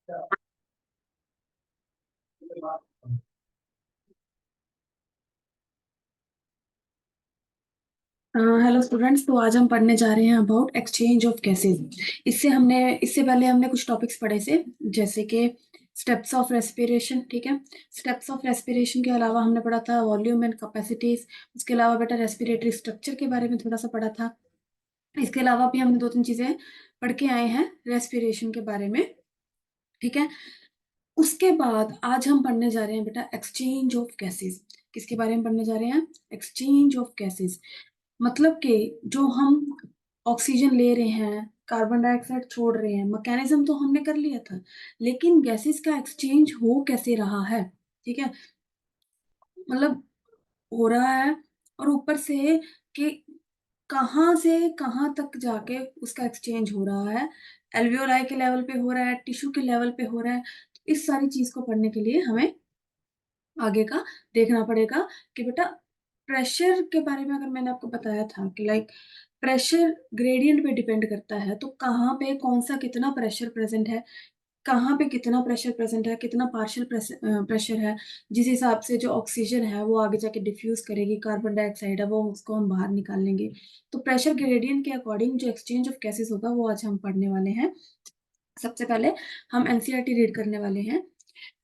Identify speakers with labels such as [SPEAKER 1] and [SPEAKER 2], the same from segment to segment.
[SPEAKER 1] Hello students, तो आज हम पढ़ने जा रहे हैं अबाउट एक्सचेंज ऑफ गैसेस। इससे पहले हमने कुछ टॉपिक्स पढ़े थे, जैसे कि स्टेप्स ऑफ रेस्पिरेशन। ठीक है, स्टेप्स ऑफ रेस्पिरेशन के अलावा हमने पढ़ा था वॉल्यूम एंड कैपेसिटीज। उसके अलावा बेटा रेस्पिरेटरी स्ट्रक्चर के बारे में थोड़ा सा पढ़ा था। इसके अलावा भी हमने दो तीन चीजें पढ़ के आए हैं रेस्पिरेशन के बारे में। ठीक है, उसके बाद आज हम पढ़ने जा रहे हैं बेटा एक्सचेंज ऑफ गैसेस। किसके बारे में पढ़ने जा रहे हैं? Exchange of gases. मतलब कि जो हम ऑक्सीजन ले रहे हैं, कार्बन डाइऑक्साइड छोड़ रहे हैं, मैकेनिज्म तो हमने कर लिया था, लेकिन गैसेस का एक्सचेंज हो कैसे रहा है? ठीक है, मतलब हो रहा है, और ऊपर से कि कहाँ से कहाँ तक जाके उसका एक्सचेंज हो रहा है। एल्वियोलाई के लेवल पे हो रहा है, टिश्यू के लेवल पे हो रहा है। तो इस सारी चीज को पढ़ने के लिए हमें आगे का देखना पड़ेगा कि बेटा प्रेशर के बारे में अगर मैंने आपको बताया था कि लाइक प्रेशर ग्रेडियंट पे डिपेंड करता है, तो कहाँ पे कौन सा कितना प्रेशर प्रेजेंट है, कहाँ पे कितना प्रेशर प्रेजेंट है, कितना पार्शियल प्रेशर है, जिस हिसाब से जो ऑक्सीजन है वो आगे जाके डिफ्यूज करेगी, कार्बन डाइऑक्साइड है वो उसको हम बाहर निकाल लेंगे। तो प्रेशर ग्रेडियंट के अकॉर्डिंग जो एक्सचेंज ऑफ गैसेस होगा वो आज हम पढ़ने वाले हैं। सबसे पहले हम एनसीईआरटी रीड करने वाले हैं।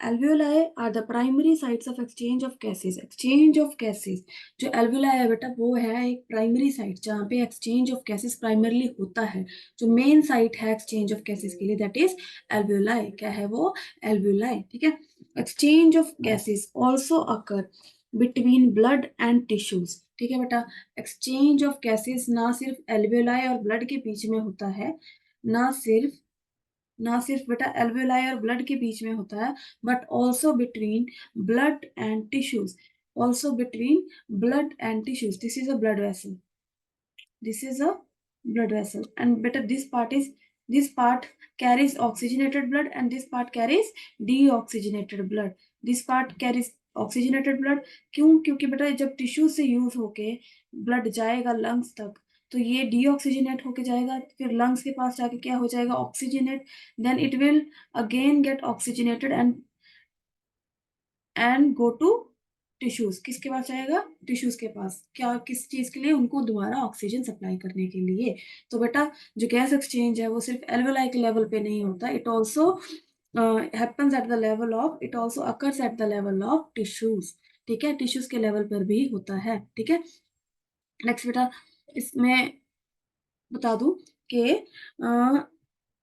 [SPEAKER 1] Alveoli are the primary sites of exchange of gases. Exchange of gases, जो alveoli है बेटा वो है एक प्राइमरी साइट जहाँ पे एक्सचेंज ऑफ गैसेस प्राइमरली होता है। जो मेन साइट है एक्सचेंज ऑफ गैसेस के लिए, दैट इज alveoli। क्या है वो? alveoli। ठीक है, exchange of gases also occur between blood and tissues. ठीक है बेटा, एक्सचेंज ऑफ गैसेस ना सिर्फ alveoli और ब्लड के बीच में होता है, ना सिर्फ ना सिर्फ बेटा एल्वेलाई और ब्लड के बीच में होता है, but also between blood and tissues. Also between blood and tissues. This is a blood vessel. This is a blood vessel, and better this part carries oxygenated blood, and this part carries deoxygenated blood. This part carries oxygenated blood। क्यों? क्योंकि बेटा जब tissue से use होके blood जाएगा lungs तक, तो ये डीऑक्सीजनेट होके जाएगा, फिर लंग्स के पास जाके क्या हो जाएगा? Oxygenate. Then it will again get oxygenated and go to tissues. किसके पास जाएगा? टिश्यूज के पास। क्या? किस चीज के लिए? उनको दोबारा ऑक्सीजन सप्लाई करने के लिए। तो बेटा जो गैस एक्सचेंज है वो सिर्फ एल्वेलाई के लेवल पे नहीं होता, it also happens at the level of, it also occurs at the level of tissues. ठीक है, टिश्यूज के लेवल पर भी होता है। ठीक है, नेक्स्ट बेटा इसमें बता दूं कि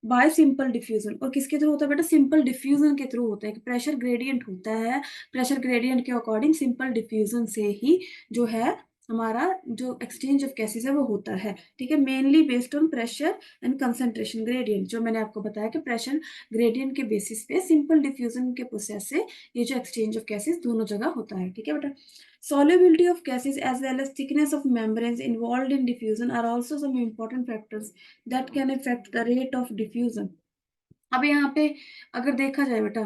[SPEAKER 1] बाय सिंपल डिफ्यूजन। और किसके थ्रू होता है बेटा? सिंपल डिफ्यूजन के थ्रू होता है। प्रेशर ग्रेडियंट होता है, प्रेशर ग्रेडियंट के अकॉर्डिंग सिंपल डिफ्यूजन से ही जो है हमारा जो एक्सचेंज ऑफ गैसेस है वो होता है। ठीक है, mainly based on pressure and concentration gradient. जो मैंने आपको बताया कि प्रेशर ग्रेडियंट के बेसिस पे सिंपल डिफ्यूजन के प्रोसेस से ये जो एक्सचेंज ऑफ गैसेस दोनों जगह होता है। ठीक है बेटा, solubility of gases as well as thickness of membranes involved in diffusion are also some important factors that can affect the rate of diffusion। अब यहाँ पे अगर देखा जाए बेटा,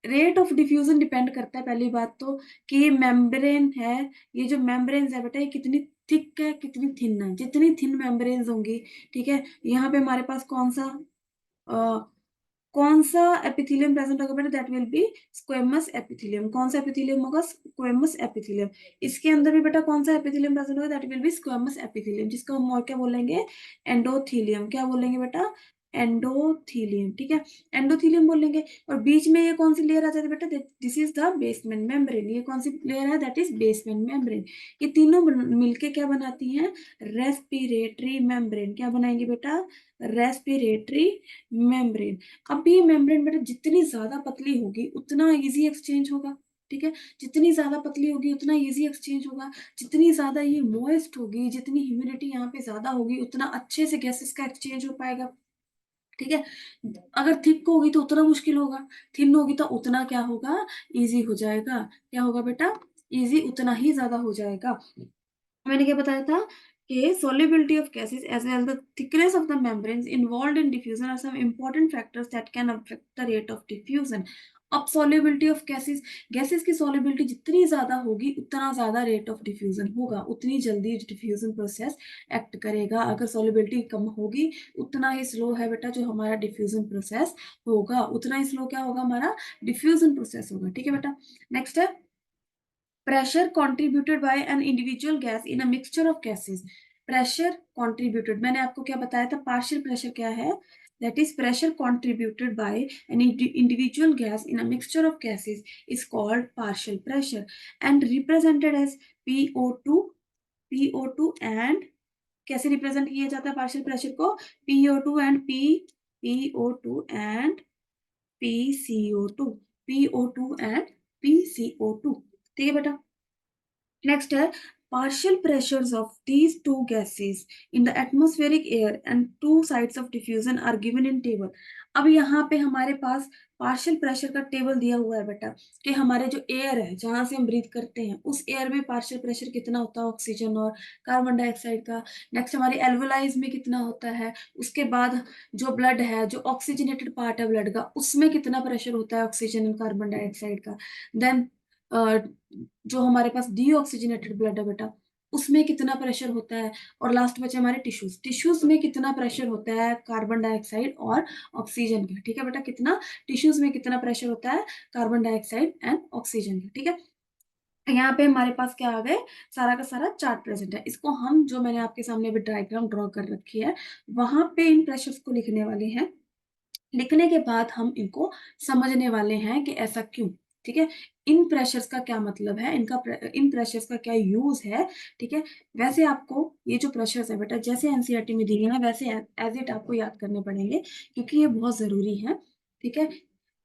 [SPEAKER 1] रेट ऑफ डिफ्यूजन डिपेंड करता है पहली बात तो कि ये मेम्ब्रेन है, ये जो मेम्ब्रेन्स है बेटा ये कितनी थिक है कितनी थिन है। जितनी थिन मेम्ब्रेन्स होंगी, ठीक है, यहाँ पे हमारे पास कौन सा एपिथेलियम प्रेजेंट होगा बेटा? That will B squamous epithelium. कौन सा एपिथेलियम होगा? Squamous epithelium. इसके अंदर भी बेटा कौन सा एपिथेलियम प्रेजेंट होगा? That will B squamous epithelium, जिसको हम और क्या बोलेंगे? एंडोथीलियम। क्या बोलेंगे बेटा? एंडोथीलियम। ठीक है, एंडोथीलियम बोलेंगे। और बीच में ये कौन सी लेयर आ जाती है बेटा? This is the basement membrane. ये कौन सी लेयर है? That is basement membrane. ये तीनों मिलके क्या बनाती हैं? Respiratory membrane. क्या बनाएंगे बेटा? Respiratory membrane. अब ये मेम्ब्रेन बेटा जितनी ज्यादा पतली होगी उतना इजी एक्सचेंज होगा। ठीक है, जितनी ज्यादा पतली होगी उतना इजी एक्सचेंज होगा। जितनी ज्यादा ये मॉइस्ट होगी, जितनी ह्यूमिडिटी यहाँ पे ज्यादा होगी, उतना अच्छे से गैसेस का एक्सचेंज हो पाएगा। ठीक है, अगर थिक होगी तो उतना मुश्किल होगा, थिन होगी तो उतना क्या होगा? इजी हो जाएगा। क्या होगा बेटा? इजी उतना ही ज्यादा हो जाएगा। मैंने क्या बताया था कि solubility of gases as well the thickness of the membranes involved in diffusion are some important factors that can affect the rate of diffusion। अब सॉल्युबिलिटी ऑफ गैसेस, गैसेस की सॉल्युबिलिटी जितनी ज्यादा होगी उतना ज्यादा रेट ऑफ डिफ्यूजन होगा, उतनी जल्दी डिफ्यूजन प्रोसेस एक्ट करेगा। अगर सॉल्युबिलिटी कम होगी उतना ही स्लो है बेटा जो हमारा डिफ्यूजन प्रोसेस होगा, उतना ही स्लो क्या होगा हमारा डिफ्यूजन प्रोसेस होगा। ठीक है बेटा। नेक्स्ट है pressure contributed by an individual gas in a mixture of gases। pressure contributed, मैंने आपको क्या बताया था, partial pressure क्या है, that is pressure contributed by an individual gas in a mixture of gases is called partial pressure and represented as PO2, PO2 and कैसे represent किया जाता है पार्शियल प्रेशर को, PO2 and PO2 and PCO2, PO2 and PCO2। ठीक है बेटा। Next है partial pressures of these two gases in the atmospheric air and two sides of diffusion are given in table। अब यहाँ पे हमारे पास पार्शियल प्रेशर का टेबल दिया हुआ है बेटा कि हमारे जो एयर है जहां से हम ब्रीथ करते हैं उस एयर में पार्शियल प्रेशर कितना होता है ऑक्सीजन और कार्बन डाइऑक्साइड का। नेक्स्ट हमारी एल्वोलाइज में कितना होता है, उसके बाद जो ब्लड है जो ऑक्सीजनेटेड पार्ट है ब्लड का उसमें कितना प्रेशर होता है ऑक्सीजन और कार्बन डाइऑक्साइड का। देन जो हमारे पास डीऑक्सीजनेटेड ब्लड है बेटा उसमें कितना प्रेशर होता है। और लास्ट बचे हमारे टिश्यूज, टिश्यूज में कितना प्रेशर होता है कार्बन डाइऑक्साइड और ऑक्सीजन का। ठीक है बेटा, कितना टिश्यूज में कितना प्रेशर होता है कार्बन डाइऑक्साइड एंड ऑक्सीजन का। ठीक है, यहाँ पे हमारे पास क्या आ गए, सारा का सारा चार्ट प्रेजेंट है। इसको हम जो मैंने आपके सामने अभी डायग्राम ड्रॉ कर रखी है वहां पे इन प्रेशर्स को लिखने वाले हैं। लिखने के बाद हम इनको समझने वाले हैं कि ऐसा क्यों। ठीक है, इन प्रेशर्स का क्या मतलब है, इन प्रेशर्स का क्या यूज है। ठीक है, वैसे आपको ये जो प्रेशर्स है बेटा जैसे एनसीईआरटी में दिए हैं वैसे एज इट आपको याद करने पड़ेंगे क्योंकि ये बहुत जरूरी है। ठीक है,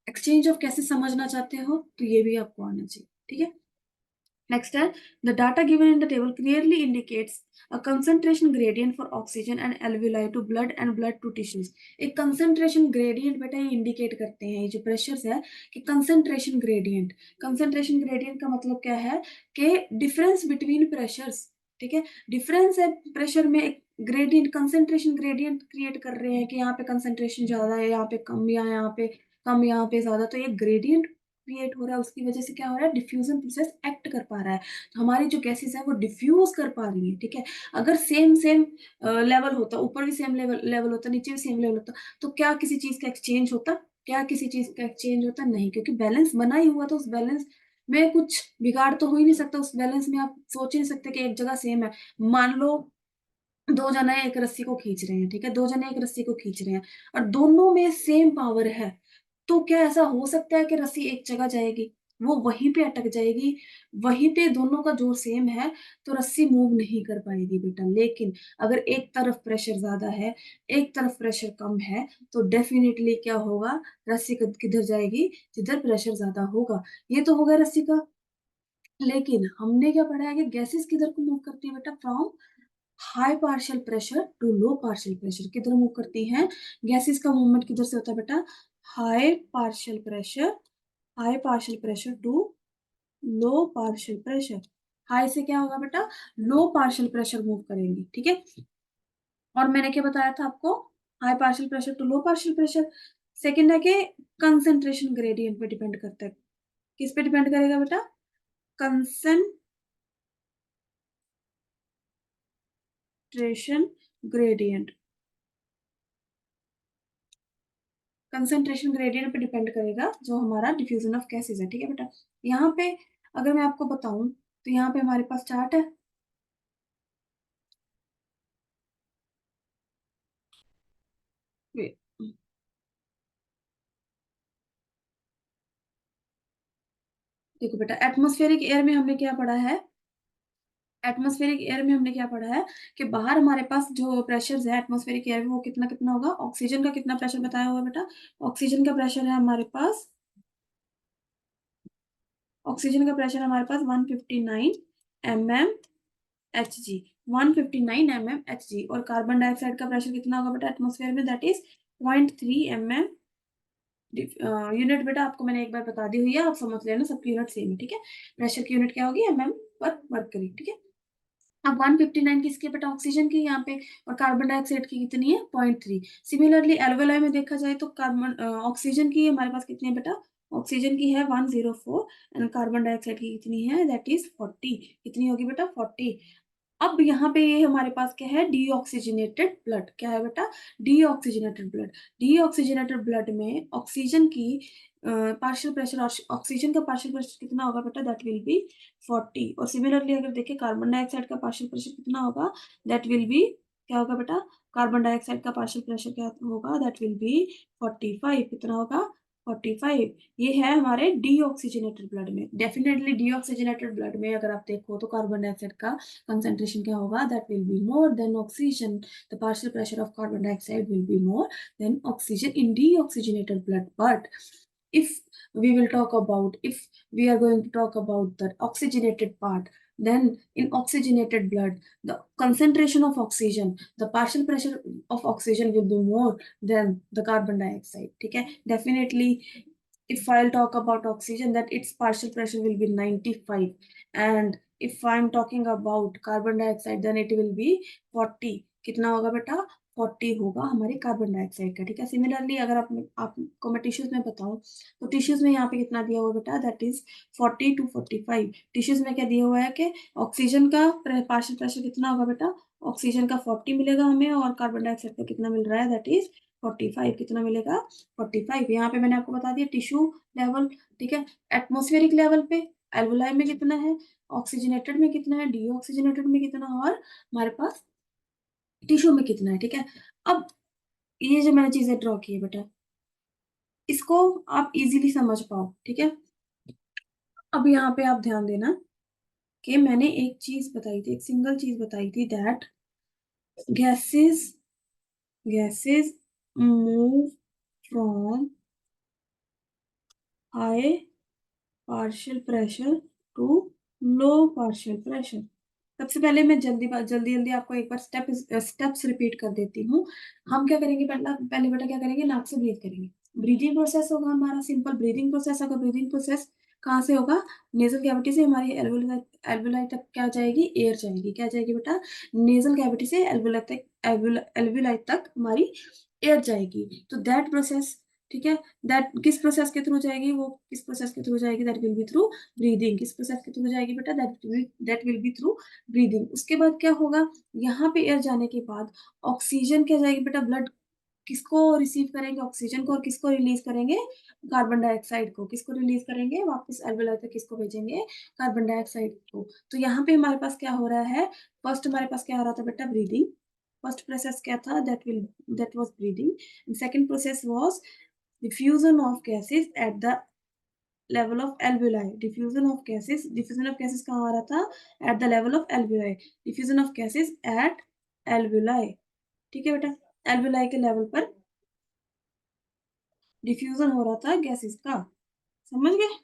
[SPEAKER 1] एक्सचेंज ऑफ कैसे समझना चाहते हो तो ये भी आपको आना चाहिए। ठीक है, next है the data given in the table clearly indicates a concentration gradient for oxygen and alveoli to blood and blood to tissues। एक concentration gradient बेटा ये indicate करते हैं, ये जो pressures है कि concentration gradient, concentration gradient का मतलब क्या है कि difference between pressures। ठीक है, difference है pressure में एक gradient, concentration gradient create कर रहे हैं कि यहाँ पे concentration ज्यादा है यहाँ पे कम, या यहाँ पे कम यहाँ पे ज्यादा, तो ये gradient क्रिएट हो रहा है उसकी वजह से क्या हो रहा है डिफ्यूजन प्रोसेस एक्ट कर पा रहा है। तो हमारी जो गैसेस है वो डिफ्यूज कर पा रही है। ठीक है, अगर सेम सेम लेवल होता, ऊपर भी सेम लेवल होता नीचे भी सेम लेवल होता तो क्या किसी चीज का एक्सचेंज होता, क्या किसी चीज का एक्सचेंज होता, नहीं, क्योंकि बैलेंस बना ही हुआ तो उस बैलेंस में कुछ बिगाड़ तो हो ही नहीं सकता। उस बैलेंस में आप सोच ही नहीं सकते कि एक जगह सेम है। मान लो दो जने एक रस्सी को खींच रहे हैं, ठीक है, दो जने एक रस्सी को खींच रहे हैं और दोनों में सेम पावर है, तो क्या ऐसा हो सकता है कि रस्सी एक जगह जाएगी, वो वहीं पे अटक जाएगी, वहीं पे दोनों का जोर सेम है तो रस्सी मूव नहीं कर पाएगी बेटा। लेकिन अगर एक तरफ प्रेशर ज्यादा है एक तरफ प्रेशर कम है तो डेफिनेटली क्या होगा, रस्सी किधर जाएगी, जिधर प्रेशर ज्यादा होगा। ये तो होगा रस्सी का। लेकिन हमने क्या पढ़ा है कि गैसेस किधर को मूव करती है बेटा, from high partial pressure to low partial pressure. किधर मूव करती हैं गैसेस, का मूवमेंट किधर से होता है बेटा, high partial pressure, high partial pressure to low partial pressure. High से क्या होगा बेटा, लो पार्शियल प्रेशर मूव करेंगे। ठीक है, और मैंने क्या बताया था आपको, high partial pressure to low partial pressure. Second है कि कंसंट्रेशन ग्रेडियंट पे डिपेंड करता है। किस पे डिपेंड करेगा बेटा, कंसंट्रेशन ग्रेडियंट, कंसंट्रेशन ग्रेडियंट पे डिपेंड करेगा जो हमारा डिफ्यूजन ऑफ गैसेस है। ठीक है बेटा, यहाँ पे अगर मैं आपको बताऊं तो यहाँ पे हमारे पास चार्ट है। देखो बेटा, एटमॉस्फेरिक एयर में हमने क्या पढ़ा है, एटमॉस्फेरिक एयर में हमने क्या पढ़ा है कि बाहर हमारे पास जो प्रेशर है एटमॉस्फेरिक एयर में वो कितना कितना होगा, ऑक्सीजन का कितना प्रेशर बताया हुआ बेटा, ऑक्सीजन का प्रेशर है हमारे पास, ऑक्सीजन का प्रेशर हमारे पास 159 mm Hg, 159 mmHg। और कार्बन डाइऑक्साइड का प्रेशर कितना होगा बेटा एटमॉस्फेयर में, दैट इज 0.3 mm। यूनिट बेटा आपको मैंने एक बार बता दी हुई है, आप समझ लेना, सबकी यूनिट सेम है। ठीक है, प्रेशर की यूनिट क्या होगी, mm पर मरकरी। ठीक है, अब 159 किसके बेटा, ऑक्सीजन की यहाँ पे, और कार्बन डाइऑक्साइड की कितनी है, 0.3। सिमिलरली एल्वेलाई में देखा जाए तो कार्बन ऑक्सीजन की हमारे पास कितनी है बेटा, ऑक्सीजन की है 104 एंड कार्बन डाइऑक्साइड की कितनी है, दैट इज 40। कितनी होगी बेटा, 40। अब यहाँ पे ये हमारे पास क्या है, डीऑक्सीजनेटेड ब्लड। क्या है बेटा, डीऑक्सीजनेटेड ब्लड। डीऑक्सीजनेटेड ब्लड में ऑक्सीजन की पार्शियल प्रेशर, और ऑक्सीजन का पार्शियल प्रेशर कितना होगा बेटा, दैट विल बी 40। और सिमिलरली अगर देखें कार्बन डाइऑक्साइड का पार्शियल प्रेशर कितना होगा, दैट विल बी, क्या होगा बेटा, कार्बन डाइऑक्साइड का पार्शियल प्रेशर क्या होगा, दैट विल बी 45। कितना होगा, 45। ये है हमारे डीऑक्सीजनेटेड ब्लड में। डेफिनेटली डीऑक्सीजनेटेड ब्लड में अगर आप देखो तो कार्बन डाइऑक्साइड का concentration क्या होगा, that will be more than oxygen. The partial pressure of carbon dioxide will be more than oxygen in deoxygenated blood. But if we will talk about, if we are going to talk about the oxygenated part, then in oxygenated blood the concentration of oxygen, the partial pressure of oxygen will be more than the carbon dioxide. ठीक है, definitely if I'll talk about oxygen, that its partial pressure will be 95, and if I'm talking about carbon dioxide, then it will be 40। कितना होगा बेटा, 40 होगा हमारे carbon dioxide का। ठीक है, सिमिलरली अगर आपको मैं टिश्यूज में बताऊं तो टिश्यूज में यहाँ पे कितना दिया हुआ बेटा, दैट इज 40 to 45। टिश्यूज में क्या दिया हुआ है कि ऑक्सीजन का पार्शियल प्रेशर कितना होगा बेटा, ऑक्सीजन का 40 मिलेगा हमें, और कार्बन डाइऑक्साइड का कितना मिल रहा है, दैट इज 45। कितना मिलेगा, 45। यहाँ पे मैंने आपको बता दिया टिश्यू लेवल। ठीक है, एटमॉस्फेरिक लेवल पे एल्वुलाई में कितना है, ऑक्सीजनेटेड में कितना है, डीऑक्सीजनेटेड में कितना, और हमारे पास टिश्यू में कितना है। ठीक है, अब ये जो मैंने चीजें ड्रॉ की है बेटा, इसको आप इजीली समझ पाओ। ठीक है, अब यहाँ पे आप ध्यान देना कि मैंने एक चीज बताई थी, एक सिंगल चीज बताई थी, that gases gases move from high partial pressure to low partial pressure. सबसे पहले मैं जल्दी जल्दी जल्दी आपको एक बार स्टेप्स रिपीट कर देती हूँ। हम क्या करेंगे, पहला पहले बेटा क्या करेंगे, नाक से ब्रीथ करेंगे। ब्रीदिंग प्रोसेस होगा हमारा सिंपल ब्रीदिंग प्रोसेस। अगर ब्रीदिंग प्रोसेस कहाँ से होगा, नेजल कैविटी से हमारी एल्वुलाई एल्वुलाई तक क्या जाएगी, एयर जाएगी। क्या जाएगी बेटा, नेजल कैविटी से एल्वुलाई तक हमारी एयर जाएगी। तो दैट प्रोसेस, ठीक है, दैट किस प्रोसेस के थ्रू जाएगी, वो किस प्रोसेस के थ्रू जाएगी, that will B through breathing. किस प्रोसेस के थ्रू जाएगी बेटा, that will B through breathing. उसके बाद क्या होगा, यहाँ पे एयर जाने के बाद ऑक्सीजन क्या जाएगी बेटा, ब्लड किसको रिसीव करेंगे, ऑक्सीजन को, और किसको रिलीज करेंगे, कार्बन डाइऑक्साइड को। किसको रिलीज करेंगे वापस एल्वेओलाई तक, किसको भेजेंगे, कार्बन डाइऑक्साइड को। तो यहाँ पे हमारे पास क्या हो रहा है, फर्स्ट हमारे पास क्या हो रहा था बेटा, ब्रीदिंग। फर्स्ट प्रोसेस क्या था, that was breathing. Second process was diffusion of gases at the level of alveoli। diffusion of gases कहाँ आ रहा था, at the level of alveoli। diffusion of gases at alveoli। ठीक है बेटा, alveoli के level पर डिफ्यूजन हो रहा था गैसेस का। समझ गए,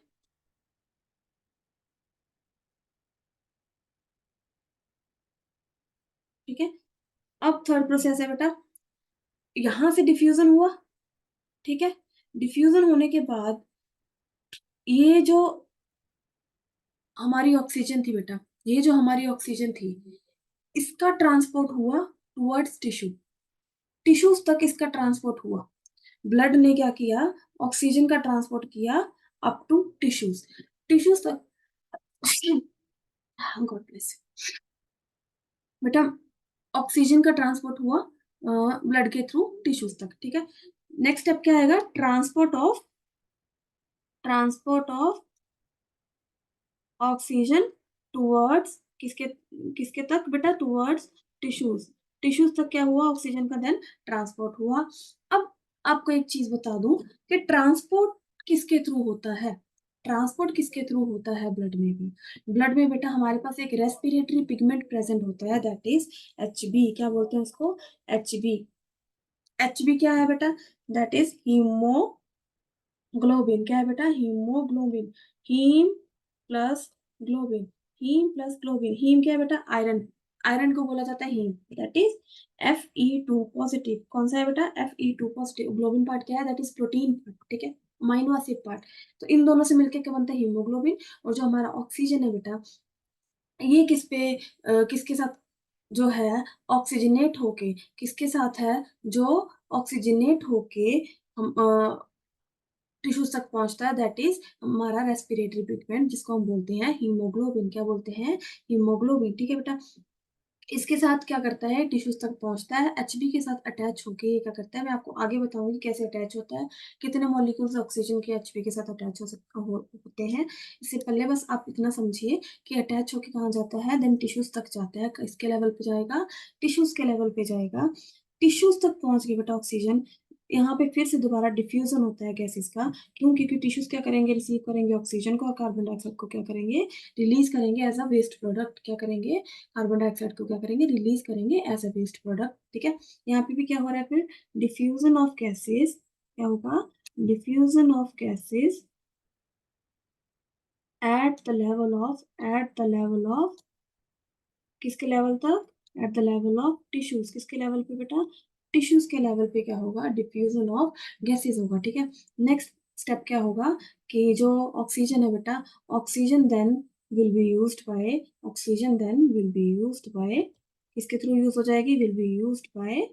[SPEAKER 1] ठीक है। अब थर्ड प्रोसेस है बेटा, यहां से डिफ्यूजन हुआ। ठीक है, डिफ्यूजन होने के बाद ये जो हमारी ऑक्सीजन थी बेटा, ये जो हमारी ऑक्सीजन थी, इसका ट्रांसपोर्ट हुआ टुवर्ड्स टिश्यू। टिश्यूज तक इसका ट्रांसपोर्ट हुआ। ब्लड ने क्या किया, ऑक्सीजन का ट्रांसपोर्ट किया अप टू टिश्यूज। टिश्यूज तक गॉड ब्लेस बेटा, ऑक्सीजन का ट्रांसपोर्ट हुआ ब्लड के थ्रू टिश्यूज तक। ठीक है, नेक्स्ट स्टेप क्या आएगा, ट्रांसपोर्ट ऑफ ऑक्सीजन टुवर्ड्स किसके किसके तक बेटा, टुवर्ड्स टिश्यूज। टिश्यूज तक क्या हुआ, ऑक्सीजन का देन ट्रांसपोर्ट हुआ। अब आपको एक चीज बता दूं कि ट्रांसपोर्ट किसके थ्रू होता है, ट्रांसपोर्ट किसके थ्रू होता है, ब्लड में भी। ब्लड में बेटा हमारे पास एक रेस्पिरेटरी पिगमेंट प्रेजेंट होता है, दैट इज HB। क्या बोलते हैं उसको, HB। HB क्या है बेटा, दैट इज ग्लोबिन। क्या है बेटा, haemoglobin. Haem plus globin, haem plus globin. Haem क्या है बेटा, आयरन। आयरन को बोला जाता है haem, that is Fe2 positive. कौन सा है बेटा, Fe2 पॉजिटिव। ग्लोबिन पार्ट क्या है, दैट इज प्रोटीन पार्ट। ठीक है, अमाइनो एसिड पार्ट। तो इन दोनों से मिलकर क्या बनता है, हीमोग्लोबिन। और जो हमारा ऑक्सीजन है बेटा, ये किसके साथ जो है ऑक्सीजनेट होके, किसके साथ है, जो ऑक्सीजनेट होके हम टिश्यूज तक पहुंचता है, दैट इज हमारा रेस्पिरेटरी पिगमेंट, जिसको हम बोलते हैं हीमोग्लोबिन। क्या बोलते हैं? हीमोग्लोबिन। ठीक है बेटा। इसके साथ क्या करता है, टिश्यूज तक पहुंचता है, एचबी के साथ अटैच होके ये क्या करता है, मैं आपको आगे बताऊंगी कैसे अटैच होता है, कितने मॉलिक्यूल्स ऑक्सीजन के एचबी के साथ अटैच होते हैं। इससे पहले बस आप इतना समझिए कि अटैच होके कहाँ जाता है, देन टिश्यूज तक जाता है, इसके लेवल पे जाएगा, टिश्यूज के लेवल पे जाएगा, टिश्यूज तक पहुंच गया बेटा ऑक्सीजन। यहाँ पे फिर से दोबारा डिफ्यूजन होता है गैसेस का। क्यों? क्योंकि टिश्यूज क्या करेंगे, रिसीव करेंगे ऑक्सीजन को, और कार्बन डाइऑक्साइड को क्या करेंगे, रिलीज करेंगे एज अ वेस्ट प्रोडक्ट। क्या करेंगे, कार्बन डाइऑक्साइड को क्या करेंगे, रिलीज करेंगे एज अ वेस्ट प्रोडक्ट। ठीक है। यहाँ पे भी क्या हो रहा है फिर, डिफ्यूजन ऑफ गैसेस। क्या होगा, diffusion of gases at the level of किसके लेवल तक, at the level of tissues. किसके लेवल पे बेटा, टिश्यूज के लेवल पे क्या होगा, डिफ्यूजन ऑफ गैसेस होगा। ठीक है। नेक्स्ट स्टेप क्या होगा कि जो ऑक्सीजन है बेटा, oxygen then will be used by, oxygen then will be used by, किसके थ्रू यूज हो जाएगी, विल बी यूज्ड बाय,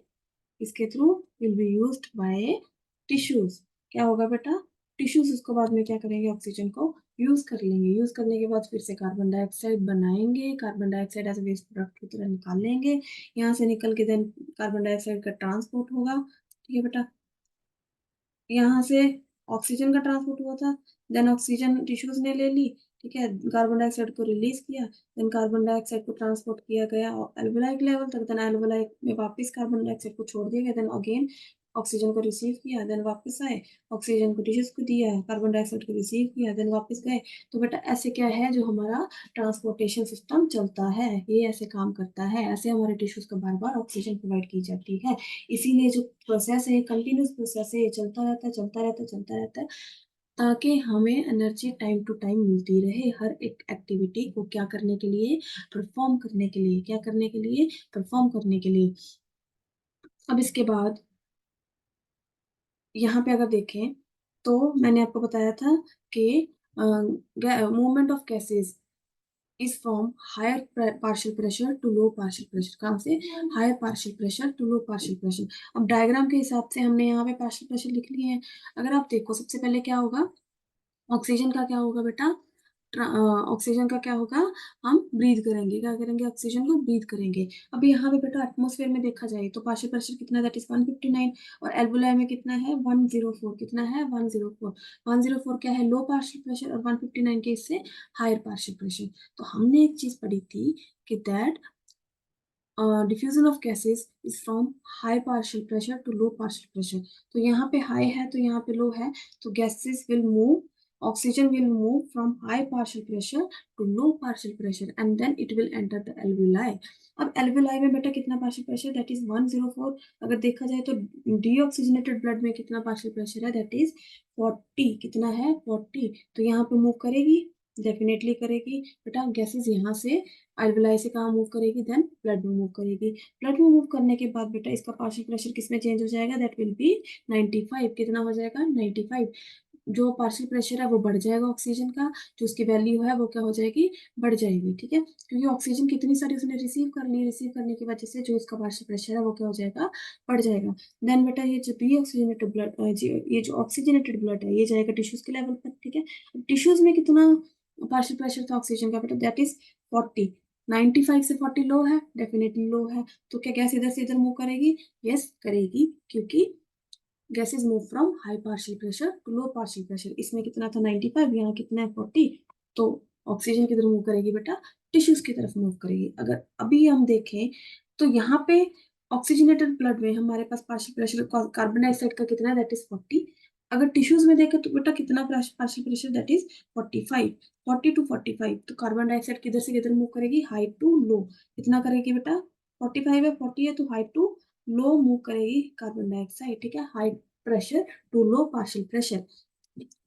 [SPEAKER 1] इसके through, will be used by tissues. क्या होगा बेटा, टिश्यूज उसको बाद में क्या करेंगे, ऑक्सीजन को यूज कर लेंगे, यूज करने के बाद फिर से कार्बन डाइऑक्साइड बनाएंगे, carbon dioxide as waste product की तरह निकाल लेंगे, यहाँ से निकल के देन कार्बन डाइऑक्साइड का ट्रांसपोर्ट होगा। ठीक है बेटा। यहाँ से ऑक्सीजन का ट्रांसपोर्ट हुआ था, देन ऑक्सीजन टिश्यूज ने ले ली। ठीक है। कार्बन डाइऑक्साइड को रिलीज किया, देन कार्बन डाइऑक्साइड को ट्रांसपोर्ट किया गया एल्वेलाई लेवल तक, देन एल्वेलाई में वापस कार्बन डाइऑक्साइड को छोड़ दिया गया, देन अगेन ऑक्सीजन को रिसीव किया, देन वापस आए, ऑक्सीजन को टिश्यूज को दिया, कार्बन डाइऑक्साइड को रिसीव किया, देन वापस गए। तो बेटा ऐसे क्या है, जो हमारा ट्रांसपोर्टेशन सिस्टम चलता है, ये ऐसे काम करता है, ऐसे हमारे टिश्यूज को बार बार ऑक्सीजन प्रोवाइड की जाती है। इसीलिए जो प्रोसेस है, कंटिन्यूस प्रोसेस है, ये चलता रहता है, चलता रहता है, चलता रहता है, ताकि हमें एनर्जी टाइम टू टाइम मिलती रहे, हर एक एक्टिविटी को क्या करने के लिए, परफॉर्म करने के लिए। क्या करने के लिए, परफॉर्म करने के लिए। अब इसके बाद यहाँ पे अगर देखें, तो मैंने आपको बताया था कि movement of gases is from higher partial pressure to low partial pressure. कहाँ से, higher partial pressure to low partial pressure. अब डायग्राम के हिसाब से हमने यहाँ पे पार्शियल प्रेशर लिख लिए हैं। अगर आप देखो, सबसे पहले क्या होगा, ऑक्सीजन का क्या होगा बेटा, ऑक्सीजन का क्या होगा, हम ब्रीथ करेंगे, क्या करेंगे, ऑक्सीजन को ब्रीथ करेंगे। अब यहाँ पे बेटा एटमॉस्फेयर में देखा जाए तो पार्शियल प्रेशर कितना, दैट इज 159, और एल्वुलाई में कितना है, 104। कितना है, 104। 104 क्या है, लो पार्शियल प्रेशर, और 159 के इससे हायर पार्शियल प्रेशर। तो हमने एक चीज पढ़ी थी कि that diffusion of gases is from high partial pressure to low partial pressure. तो यहाँ पे हाई है तो यहाँ पे लो है, तो gases will move, oxygen will move from high partial pressure to low partial pressure, and then it will enter the alveoli. अब एल्वुलाई में बेटा कितना पार्शियल प्रेशर, दैट इज 104। अगर देखा जाए तो डीऑक्सीजनेटेड ब्लड में कितना पार्शियल प्रेशर है, दैट इज 40। कितना है, 40। तो यहाँ पे मूव करेगी, डेफिनेटली करेगी बेटा। गैसेस यहाँ से अल्विलाई से कहाँ मूव करेगी, देन ब्लड में मूव करेगी। ब्लड में मूव करने के बाद बेटा इसका पार्शियल प्रेशर किस में चेंज हो जाएगा, दैट विल बी 95। कितना हो जाएगा, 95। जो पार्शियल प्रेशर है वो बढ़ जाएगा ऑक्सीजन का, जो उसकी वैल्यू है वो क्या हो जाएगी, बढ़ जाएगी। ठीक है। क्योंकि ऑक्सीजन कितनी सारी उसने रिसीव कर ली, रिसीव करने की वजह से जो उसका पार्शियल प्रेशर है वो क्या हो जाएगा, बढ़ जाएगा। देन बेटा ये जो डीऑक्सीजनेटेड ब्लड, ये जो ऑक्सीजनेटेड ब्लड है, ये जाएगा टिश्यूज के लेवल पर। ठीक है। टिश्यूज में कितना पार्शियल प्रेशर था ऑक्सीजन का बेटा, दैट इज 40। 95 से 40 लो है, डेफिनेटली लो है। तो क्या गैस इधर से इधर मूव करेगी, यस करेगी, क्योंकि gases move from high partial pressure to low partial pressure. इसमें कितना था, 95, यहाँ कितना है, 40। तो ऑक्सीजन किधर मूव करेगी बेटा, टिश्यूज की तरफ मूव करेगी। अगर अभी हम देखें तो यहाँ पे ऑक्सीजनेटेड ब्लड में हमारे पास पार्शियल प्रेशर कार्बन डाइऑक्साइड का कितना है, दैट इज 40। अगर टिश्यूज में देखें तो बेटा कितना partial pressure, that is 45। 40 to 45। तो कार्बन डाइऑक्साइड किधर से किधर मूव करेगी, हाई टू लो। कितना करेगी बेटा, 45 है, 40 है, तो हाई टू लो मूव करेगी कार्बन डाइऑक्साइड। ठीक है। High pressure to low partial pressure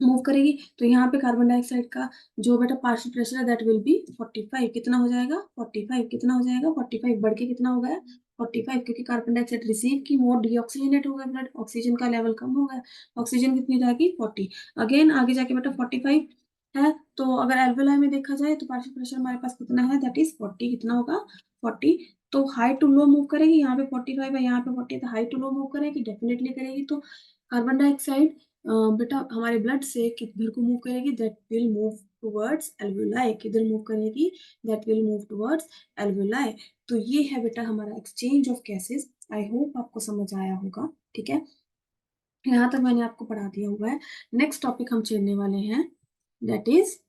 [SPEAKER 1] move करेगी। तो यहाँ पे कार्बन डाइऑक्साइड का जो बेटा पार्शियल प्रेशर है, दैट विल बी 45। कितना हो जाएगा, 45। कितना हो जाएगा, 45 बढ़ के कितना हो गया, 45। क्योंकि कार्बन डाइऑक्साइड रिसीव की, मोर डीऑक्सीजनेट हो गया ब्लड, ऑक्सीजन का लेवल कम हो गया, ऑक्सीजन कितनी रहेगी, 40। अगेन आगे जाके बेटा 45 है। तो अगर एल्वेलाई में देखा जाए तो पार्शियल प्रेशर हमारे पास कितना है, दैट इज 40। कितना होगा, 40। तो हाई टू लो मूव करेगी, यहाँ पे 45 है, यहाँ पे 40 है, तो हाई टू लो मूव करेगी, डेफिनेटली करेगी। तो कार्बन डाइऑक्साइड बेटा हमारे ब्लड से किधर को मूव करेगी, that will move towards alveoli. किधर मूव करेगी, that will move towards alveoli. तो ये है बेटा हमारा exchange of gases. I hope आपको समझ आया होगा, ठीक है। यहाँ तक मैंने आपको पढ़ा दिया हुआ है। नेक्स्ट टॉपिक हम छेड़ने वाले हैं, दैट इज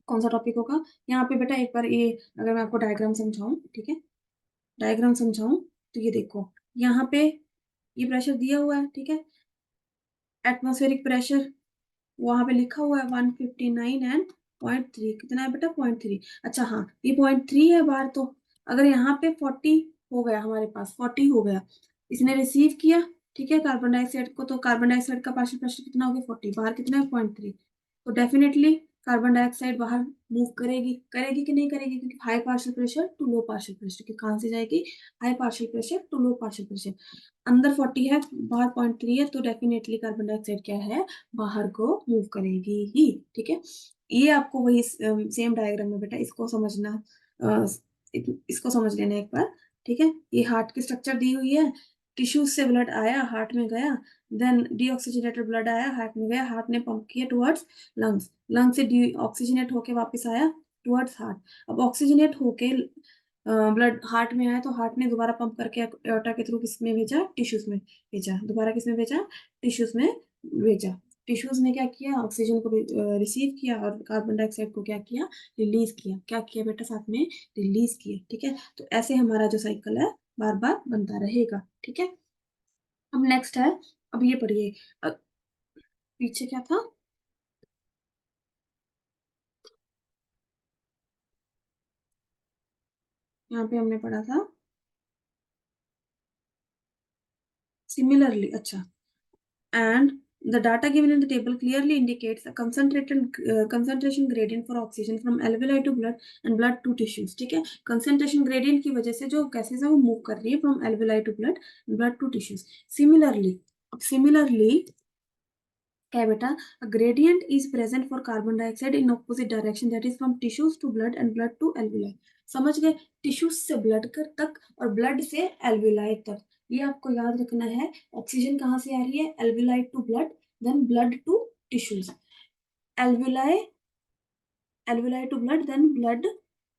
[SPEAKER 1] कौन सा टॉपिक होगा। यहाँ पे बेटा एक बार ये अगर मैं आपको डायग्राम समझाऊं, ठीक है, डायग्राम समझाऊं तो ये देखो, यहाँ पे ये प्रेशर दिया हुआ है, ठीक है, एटमॉस्फेरिक प्रेशर वहां पे लिखा हुआ है 159 एंड 0.3। कितना है बेटा, 0.3। अच्छा हाँ, ये 0.3 है बाहर। तो अगर यहाँ पे 40 हो गया, हमारे पास 40 हो गया, इसने रिसीव किया, ठीक है, कार्बन डाइऑक्साइड को, तो कार्बन डाइऑक्साइड का पार्शियल प्रेशर कितना हो गया, 40। बाहर कितना है, 0.3। तो डेफिनेटली कार्बन डाइऑक्साइड बाहर मूव करेगी, करेगी कि नहीं करेगी, क्योंकि high partial pressure to low partial pressure, कि कहाँ से जाएगी, high partial pressure to low partial pressure. अंदर 40 है, बाहर 0.3 है, तो डेफिनेटली कार्बन डाइऑक्साइड क्या है, बाहर को मूव करेगी ही, ठीक है। ये आपको वही सेम डायग्राम में बेटा इसको समझना, अ, इसको समझ लेना एक बार, ठीक है। ये हार्ट की स्ट्रक्चर दी हुई है, टिश्यूज से ब्लड आया, हार्ट में गया, देन डीऑक्सीजनेटेड ब्लड आया, हार्ट में गया, हार्ट ने पंप किया टुवर्ड्स लंग्स, लंग्स से डीऑक्सीजनेट होके वापस आया टुवर्ड्स हार्ट। अब ऑक्सीजनेट होके ब्लड हार्ट में आया, तो हार्ट ने दोबारा पंप करके एओर्टा के थ्रू किसमें भेजा, टिश्यूज में भेजा, दोबारा किसमें भेजा, टिश्यूज में भेजा। टिश्यूज ने क्या किया, ऑक्सीजन को रिसीव किया और कार्बन डाइऑक्साइड को क्या किया, रिलीज किया। क्या किया बेटा, साथ में रिलीज किया, ठीक है। तो ऐसे हमारा जो साइकिल है बार बार बनता रहेगा, ठीक है। अब नेक्स्ट है, अब ये पढ़िए, पीछे क्या था, यहाँ पे हमने पढ़ा था सिमिलरली। अच्छा, and the data given in the table clearly indicates a concentrated concentration gradient for oxygen from alveoli to blood and blood to tissues, ठीक है। concentration gradient की वजह से जो गैसेस है वो मूव कर रही है from alveoli to blood, blood to tissues। similarly, अब similarly क्या है बेटा, a gradient is present for carbon dioxide in opposite direction, that is from tissues to blood and blood to alveoli। समझ गए, टिश्यूज से ब्लड कर तक और ब्लड से एल्वेलाई तक, ये आपको याद रखना है। ऑक्सीजन कहाँ से आ रही है, alveoli to blood, then blood to tissues, alveoli, alveoli to blood, then blood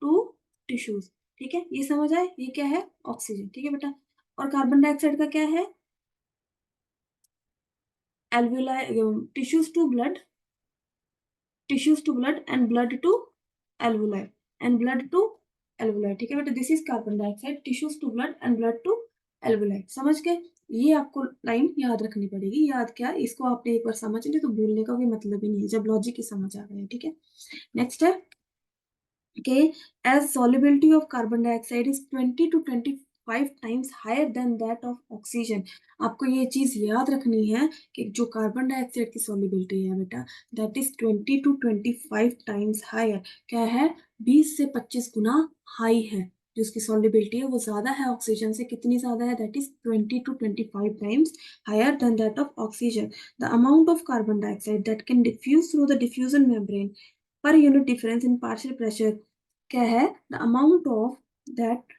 [SPEAKER 1] to tissues, ठीक है। ये समझ आए, ये क्या है, ऑक्सीजन, ठीक है बेटा। और कार्बन डाइऑक्साइड का क्या है, alveoli, tissues to blood, tissues to blood and blood to alveoli, and blood to alveoli, ठीक है बेटा। This is carbon dioxide, tissues to blood and blood to alveoli। समझ गए, ये आपको लाइन याद रखनी पड़ेगी। याद क्या, इसको आपने एक बार समझ लिया तो भूलने का कोई मतलब ही नहीं है, जब लॉजिक ही समझ आ गया, ठीक है। नेक्स्ट है Okay, as solubility of carbon dioxide is 20 to 25 times higher than that of oxygen। आपको ये चीज याद रखनी है कि जो कार्बन डाइऑक्साइड की solubility है बेटा, that is 20 to 25 times higher। क्या है, 20 से 25 गुना हाई है, जो उसकी solubility है वो ज्यादा है ऑक्सीजन से। कितनी ज्यादा है, that is 20 to 25 times higher than that of oxygen। The amount of carbon dioxide that can diffuse through the diffusion membrane per unit difference in partial pressure क्या है, the amount of that,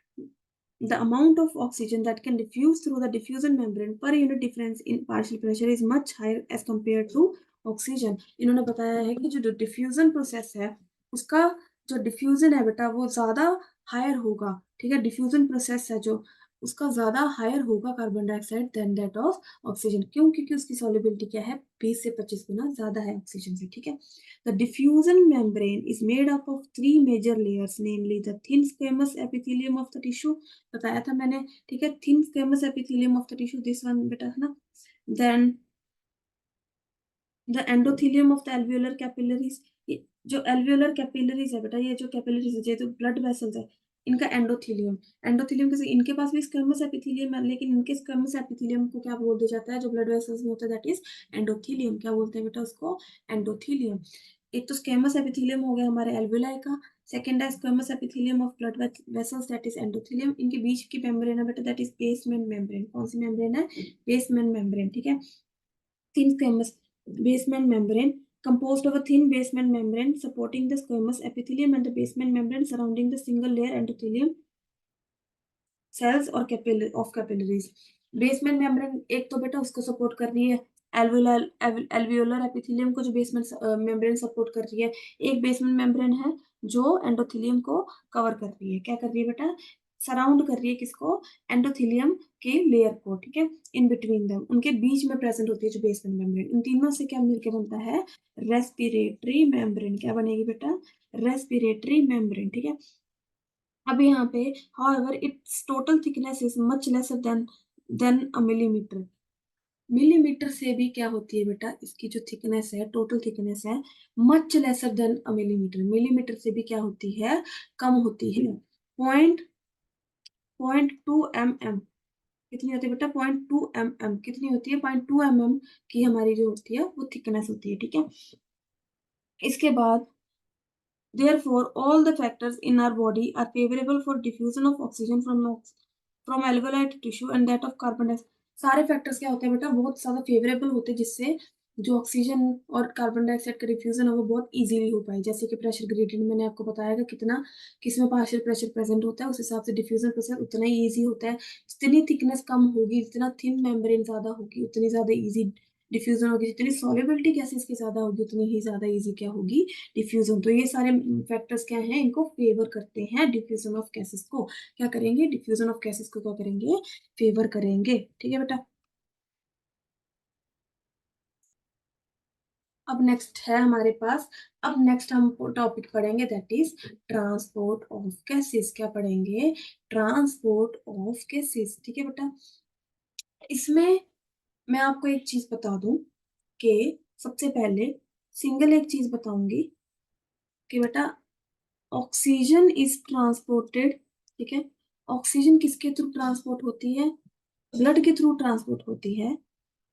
[SPEAKER 1] the amount of oxygen that can diffuse through the diffusion membrane per unit difference in partial pressure is much higher as compared to oxygen। इन्होंने बताया है कि जो diffusion process है उसका जो डिफ्यूजन है बेटा वो ज्यादा हायर होगा, ठीक है। डिफ्यूजन प्रोसेस है जो उसका ज्यादा हायर होगा carbon dioxide than that of oxygen. क्यों, क्योंकि उसकी सॉल्युबिलिटी क्या है, 20 से 25 गुना ज्यादा है ऑक्सीजन से, ठीक है। The diffusion membrane is made up of three major layers, namely the thin squamous epithelium of the tissue, बताया था मैंने, ठीक है। thin squamous epithelium of the tissue, this one बेटा है ना, then the endothelium of the alveolar capillaries। ये जो alveolar capillaries है बेटा, ये जो capillaries है, ये जो blood vessels है, इनका एंडोथीलियम, एंडोथीलियम किसी, इनके पास भी स्क्वेमस एपिथेलियम है, लेकिन इनके स्क्वेमस एपिथेलियम को क्या बोल दिया जाता है, जो ब्लड वेसल्स में होता है, दैट इज एंडोथीलियम। क्या बोलते हैं बेटा उसको, एंडोथीलियम। एक तो स्क्वेमस एपिथेलियम हो गया हमारे एल्वेलाई का, सेकंड है squamous epithelium of blood vessels, that is endothelium. इनके बीच की मेम्ब्रेन है बेटा, दैट इज बेसमेंट मेम्ब्रेन। कौन सी मेम्ब्रेन है, बेसमेंट मेम्ब्रेन, ठीक है। Thin squamous basement membrane composed of a thin basement membrane supporting the squamous epithelium and the basement membrane surrounding the single layer endothelium cells और capillaries. Basement membrane एक तो बेटा उसको support कर रही है, एल्वियोलर एपिथेलियम को जो बेसमेंट मेम्ब्रेन सपोर्ट कर रही है, एक बेसमेंट मेम्ब्रेन है जो एंडोथेलियम को कवर कर रही है। क्या कर रही है बेटा? सराउंड कर रही है किसको? एंडोथेलियम के लेयर को, ठीक है, इन बिटवीन देम, उनके बीच में प्रेजेंट होती है जो बेसमेंट मेम्ब्रेन। इन तीनों से क्या मिलकर बनता है? Respiratory membrane. क्या बनेगी बेटा? रेस्पिरेटरी मेम्ब्रेन, ठीक है। अब यहाँ पे however its total thickness is much lesser than a millimeter. Millimetre से भी क्या होती है बेटा? इसकी जो थिकनेस है, टोटल थिकनेस है, मच लेसर देन अ मिलीमीटर। मिलीमीटर से भी क्या होती है? कम होती है। पॉइंट टू एम एम कितनी होती है बेटा? 0.2 mm कितनी होती है? 0.2 mm की हमारी जो होती है वो थिकनेस होती है, ठीक है। इसके बाद therefore, all the factors in our body are favorable for diffusion of oxygen from alveoli tissue and that of carbon dioxide. सारे फैक्टर्स क्या होते हैं बेटा? बहुत ज्यादा फेवरेबल होते हैं, जिससे जो ऑक्सीजन और कार्बन डाइऑक्साइड का डिफ्यूजन है वो बहुत इजीली हो पाए। जैसे कि प्रेशर ग्रेडियंट मैंने आपको बताया कि कितना किसमें पार्शियल प्रेशर प्रेजेंट होता है, उस हिसाब से डिफ्यूजन प्रोसेस उतना ही ईजी होता है। जितनी थिकनेस कम होगी, जितना थिन मेम्ब्रेन ज्यादा होगी, उतनी ज्यादा इजी डिफ्यूजन होगी। जितनी सॉल्युबिलिटी गैसेस की ज्यादा होगी, उतनी ही ज्यादा इजी क्या होगी? डिफ्यूजन। तो ये सारे फैक्टर्स क्या हैं? इनको फेवर करते हैं डिफ्यूजन ऑफ गैसेस को। क्या करेंगे? डिफ्यूजन ऑफ गैसेस को क्या करेंगे? फेवर करेंगे, ठीक है बेटा। अब नेक्स्ट है हमारे पास, अब नेक्स्ट हम टॉपिक पढ़ेंगे that is transport of gases. क्या पढ़ेंगे? ट्रांसपोर्ट ऑफ गैसेस, ठीक है बेटा। इसमें मैं आपको एक चीज बता दूं कि सबसे पहले सिंगल एक चीज बताऊंगी कि बेटा ऑक्सीजन इज ट्रांसपोर्टेड, ठीक है। ऑक्सीजन किसके थ्रू ट्रांसपोर्ट होती है? ब्लड के थ्रू ट्रांसपोर्ट होती है।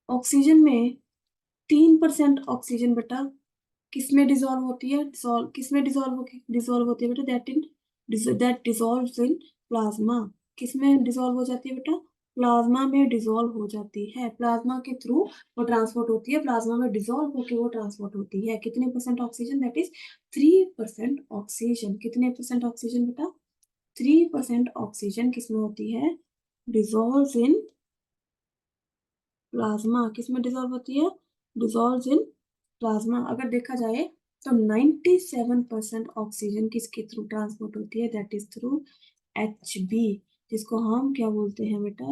[SPEAKER 1] ऑक्सीजन में 3% ऑक्सीजन बेटा किसमें डिसॉल्व होती है? डिसॉल्व किसमें डिसॉल्व होती है बेटा? That dissolves in plasma. किसमें डिसॉल्व हो जाती है बेटा? प्लाज्मा में डिसॉल्व हो जाती है। प्लाज्मा के थ्रू वो ट्रांसपोर्ट होती है, प्लाज्मा में डिसॉल्व होकर वो ट्रांसपोर्ट होती है। कितने percent oxygen? That is 3% oxygen. कितने परसेंट ऑक्सीजन बेटा? 3% ऑक्सीजन किसमें होती है? Dissolve in plasma. किसमें डिसॉल्व होती है? Dissolve in plasma. अगर देखा जाए तो 97% ऑक्सीजन किसके थ्रू ट्रांसपोर्ट होती है? दैट इज थ्रू HB, जिसको हम क्या बोलते हैं बेटा?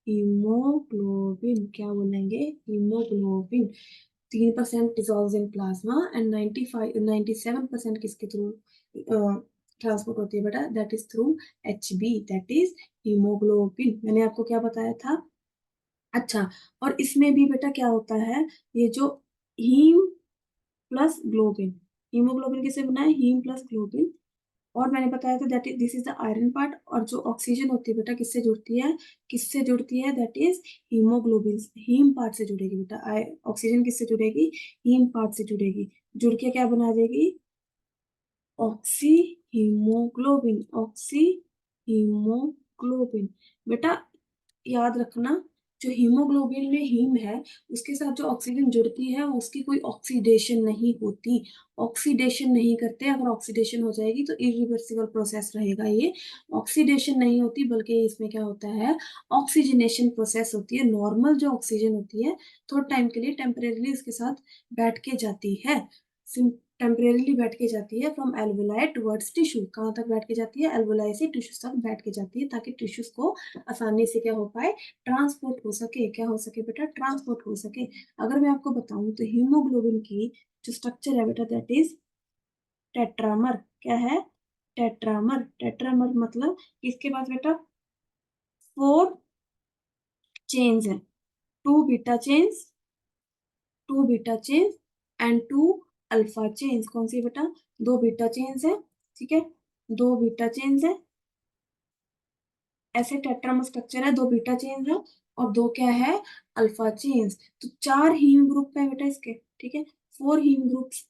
[SPEAKER 1] हीमोग्लोबिन। क्या बोलेंगे? Haemoglobin. 3% dissolve in plasma and 97% किसके थ्रू ट्रांसपोर्ट होती है बेटा? That is through HB, that is haemoglobin. मैंने आपको क्या बताया था? अच्छा, और इसमें भी बेटा क्या होता है? ये जो हीम प्लस ग्लोबिन, हीमोग्लोबिन किससे बना है? Haem plus globin. और मैंने बताया था that is this is the iron part. और जो ऑक्सीजन होती है बेटा किससे जुड़ती है? किससे जुड़ती है? That is haemoglobin. Haem part से जुड़ेगी बेटा। ऑक्सीजन किससे जुड़ेगी? हीम पार्ट से जुड़ेगी। जुड़ के क्या बना देगी? Oxy haemoglobin. Oxy haemoglobin. बेटा याद रखना, जो हीमोग्लोबिन में हीम है उसके साथ जो ऑक्सीजन जुड़ती है उसकी कोई ऑक्सीडेशन नहीं होती। ऑक्सीडेशन नहीं करते। अगर ऑक्सीडेशन हो जाएगी तो इरिवर्सिबल प्रोसेस रहेगा ये। ऑक्सीडेशन नहीं होती, बल्कि इसमें क्या होता है? ऑक्सीजनेशन प्रोसेस होती है। नॉर्मल जो ऑक्सीजन होती है थोड़ा टाइम के लिए टेम्परेरीली उसके साथ बैठ के जाती है। टेम्परेरीली बैठ के जाती है फ्रॉम एल्वोलाई टुवर्ड्स टिश्यू। कहाँ तक बैठ के जाती है? एल्वोलाई से टिश्यू तक बैठ के जाती है, ताकि टिश्यूज को आसानी से क्या हो पाए? ट्रांसपोर्ट हो सके। क्या हो सके बेटा? ट्रांसपोर्ट हो सके। अगर मैं आपको बताऊं तो हीमोग्लोबिन की जो स्ट्रक्चर है बेटा दैट इज टेट्रामर। क्या है? टेट्रामर। टेट्रामर मतलब इसके पास बेटा 4 चेन्स है। Two beta chains and 2 alpha chains. कौन सी बेटा? 2 बीटा चेन्स है, ठीक है। 2 बीटा चेन्स है। ऐसे टेट्रामर स्ट्रक्चर है, 2 बीटा चेन्स है और 2 क्या है? Alpha chains. तो 4 हीम ग्रुप है बेटा इसके, ठीक है। 4 हीम ग्रुप्स।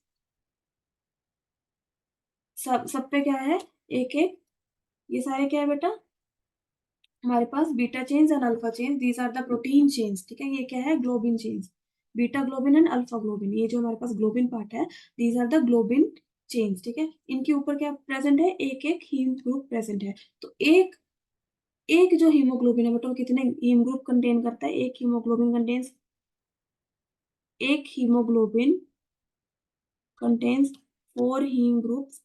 [SPEAKER 1] सब पे क्या है? एक एक। ये सारे क्या है बेटा? हमारे पास beta chains and alpha chains, these are the protein chains, ठीक है। ये क्या है? Globin chains. Beta globin and alpha globin, ये जो हमारे पास ग्लोबिन पार्ट है, these are the globin chains, ठीक है। इनके ऊपर क्या प्रेजेंट है, एक एक हीम ग्रुप प्रेजेंट है। तो एक एक जो हीमोग्लोबिन है बेटा वो कितने हीम ग्रुप कंटेन करता है, एक हीमोग्लोबिन कंटेन्स, एक हीमोग्लोबिन कंटेन्स 4 हीम ग्रुप्स,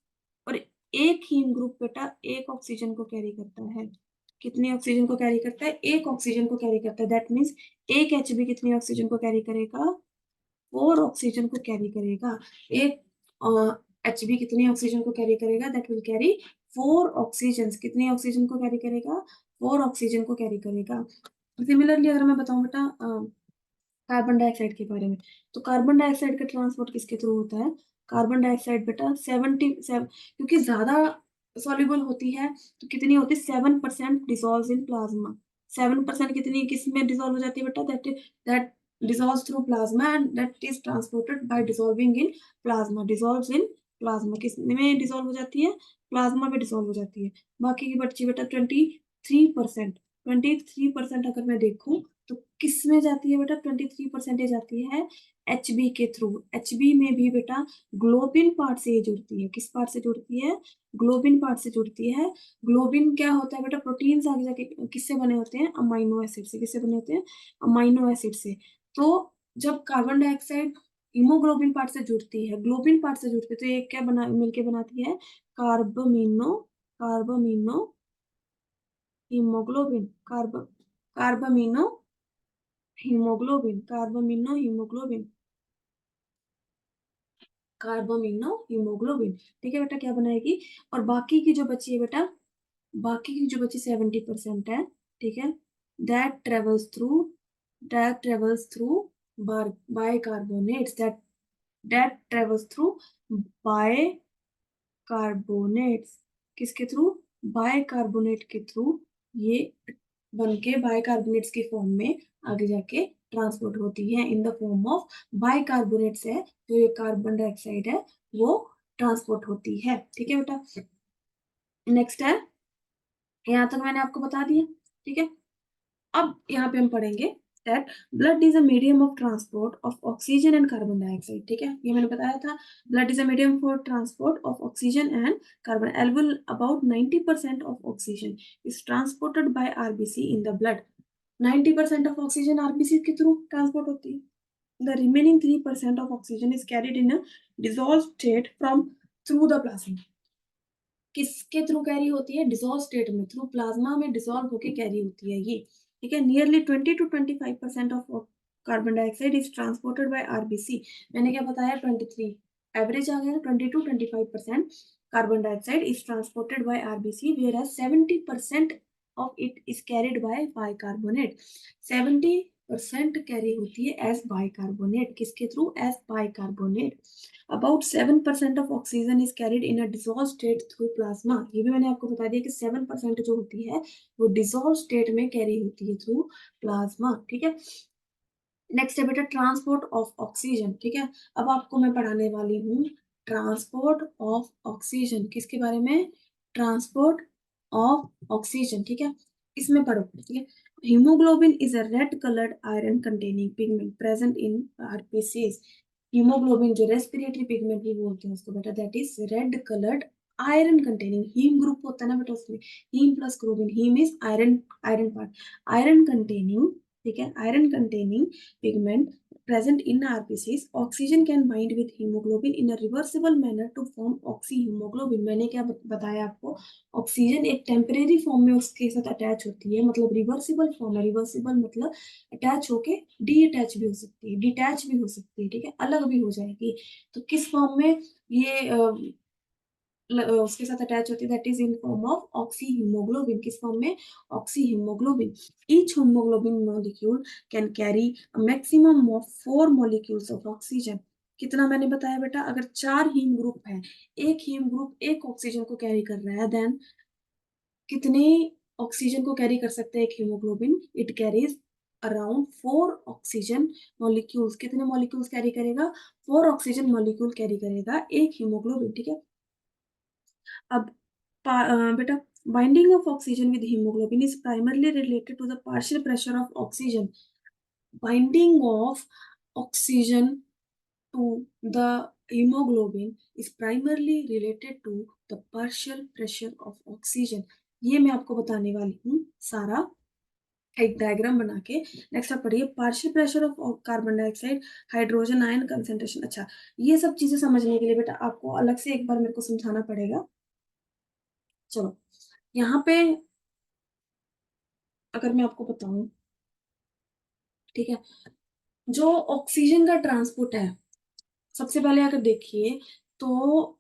[SPEAKER 1] और एक हीम ग्रुप बेटा एक ऑक्सीजन को कैरी करता है। कितनी ऑक्सीजन को कैरी करता है, एक ऑक्सीजन को कैरी करता है। दैट मीन्स एक एचबी कितनी ऑक्सीजन को कैरी करेगा, 4 ऑक्सीजन को कैरी करेगा। एक एचबी कितनी ऑक्सीजन को कैरी करेगा, दैट विल कैरी 4 ऑक्सीजन। कितनी ऑक्सीजन को कैरी करेगा, 4 ऑक्सीजन को कैरी करेगा। सिमिलरली अगर मैं बताऊं बेटा कार्बन डाइऑक्साइड के बारे में, तो कार्बन डाइऑक्साइड का ट्रांसपोर्ट किसके थ्रू होता है, कार्बन डाइऑक्साइड बेटा 77, क्योंकि ज्यादा सॉल्युबल होती है, तो कितनी होती है, 7% डिसॉल्व इन प्लाज्मा। 7% कितनी किस में डिसॉल्व हो जाती है बेटा, that dissolves through plasma and that is transported by dissolving in plasma, dissolves in plasma, किस में डिसॉल्व हो जाती है, प्लाज्मा में डिसॉल्व हो जाती है। बाकी की बच्ची बेटा 23%, 23% अगर मैं देखूं तो किस में जाती है बेटा, 23% जाती है एचबी के थ्रू। एचबी में भी बेटा ग्लोबिन पार्ट से ये जुड़ती है, किस पार्ट से जुड़ती है, ग्लोबिन पार्ट से जुड़ती है। ग्लोबिन क्या होता है बेटा, प्रोटीन्स आगे जाके किससे बने होते हैं, अमाइनो एसिड से, किससे बने होते हैं, अमाइनो एसिड से। तो जब कार्बन डाइऑक्साइड हीमोग्लोबिन पार्ट से जुड़ती है, ग्लोबिन पार्ट से जुड़ती है, तो ये क्या बना मिलके बनाती है, कार्बमिनो, कार्बमिनो हीमोग्लोबिन, कार्बमिनो हीमोग्लोबिन, कार्बमिनो हीमोग्लोबिन, कार्बमिनो हीमोग्लोबिन, ठीक है बेटा, क्या बनाएगी। और बाकी की जो बची है बेटा, बाकी की जो बची 70% है, ठीक है, that travels through, that travels through bicarbonates, that travels through bicarbonates, किसके थ्रू, बाइकार्बोनेट के थ्रू ये बन के बाइकार्बोनेट्स की फॉर्म में आगे जाके ट्रांसपोर्ट होती है, in the form of bicarbonates है, जो ये कार्बन डाइऑक्साइड है वो ट्रांसपोर्ट होती है, ठीक है बेटा। नेक्स्ट है, यहाँ तक मैंने आपको बता दिया, ठीक है। अब यहाँ पे हम पढ़ेंगे that blood is a medium of transport of oxygen and carbon dioxide, ठीक है, ये मैंने बताया था। Blood is a medium for transport of oxygen and carbon, as well about 90% of oxygen is transported by RBC in the blood. 90% of oxygen RBC के through transport होती है। The remaining 3% of oxygen is carried in a dissolve state from through the plasma, किसके through carry होती है, dissolve state में, through plasma में dissolve होके carry होती है ये, ठीक है। Nearly 20 to 25% of carbon dioxide is transported by RBC. मैंने क्या बताया, 23, एवरेज आ गया, 20 to 25% carbon dioxide is transported by RBC, where as 70% of it is carried by bicarbonate. 70% carry होती है एज बाइकार्बोनेट, किसके through, as bicarbonate. About 7% of oxygen is carried in a dissolve state through plasma, ये भी मैंने आपको बता दिया कि 7% जो होती है वो डिसॉल्व स्टेट में कैरी होती है थ्रू प्लाज्मा, ठीक है। नेक्स्ट है बेटा ट्रांसपोर्ट ऑफ ऑक्सीजन, ठीक है। अब आपको मैं पढ़ाने वाली हूँ ट्रांसपोर्ट ऑफ ऑक्सीजन, किसके बारे में, ट्रांसपोर्ट ऑफ ऑक्सीजन, ठीक है। इसमें पढ़ो, ठीक है। Haemoglobin is a red coloured iron containing pigment present in RBCs. Haemoglobin जो रेस्पिरेटरी पिगमेंट भी बोलते हैं उसको बेटा, that is red coloured iron containing, haem group होता है ना बेटा उसमें, haem plus globin, haem is iron, iron part, iron containing, ठीक है, iron containing pigment present in RBCs. Oxygen can bind with hemoglobin in a reversible manner to form oxyhemoglobin. मैंने क्या बताया आपको, ऑक्सीजन एक टेम्परेरी फॉर्म में उसके साथ अटैच होती है, मतलब रिवर्सिबल फॉर्म है, रिवर्सिबल मतलब अटैच होके डी अटैच भी हो सकती है, डिटैच भी हो सकती है, ठीक है, अलग भी हो जाएगी। तो किस फॉर्म में ये उसके साथ अटैच होती है, that is in form of oxy haemoglobin, किस फॉर्म में, oxy haemoglobin. Each haemoglobin molecule can carry a maximum of 4 molecules of oxygen. कितना मैंने बताया बेटा, अगर 4 हीम ग्रुप है, एक हीम ग्रुप एक ऑक्सीजन को कैरी कर रहा है, देन कितने ऑक्सीजन को कैरी कर सकते हैं एक haemoglobin, it carries around 4 oxygen molecules. कितने मॉलिक्यूल्स कैरी करेगा, 4 ऑक्सीजन मॉलिक्यूल कैरी करेगा एक हीमोग्लोबिन, ठीक है। अब बेटा binding of oxygen with haemoglobin is primarily related to the partial pressure of oxygen. Binding of oxygen to the hemoglobin is primarily related to the partial pressure of oxygen. ये मैं आपको बताने वाली हूँ सारा एक डायग्राम बना के। नेक्स्ट आप पढ़िए partial pressure of carbon dioxide, hydrogen ion concentration. अच्छा, ये सब चीजें समझने के लिए बेटा आपको अलग से एक बार मेरे को समझाना पड़ेगा। चलो यहाँ पे अगर मैं आपको बताऊं, ठीक है, जो ऑक्सीजन का ट्रांसपोर्ट है, सबसे पहले अगर देखिए तो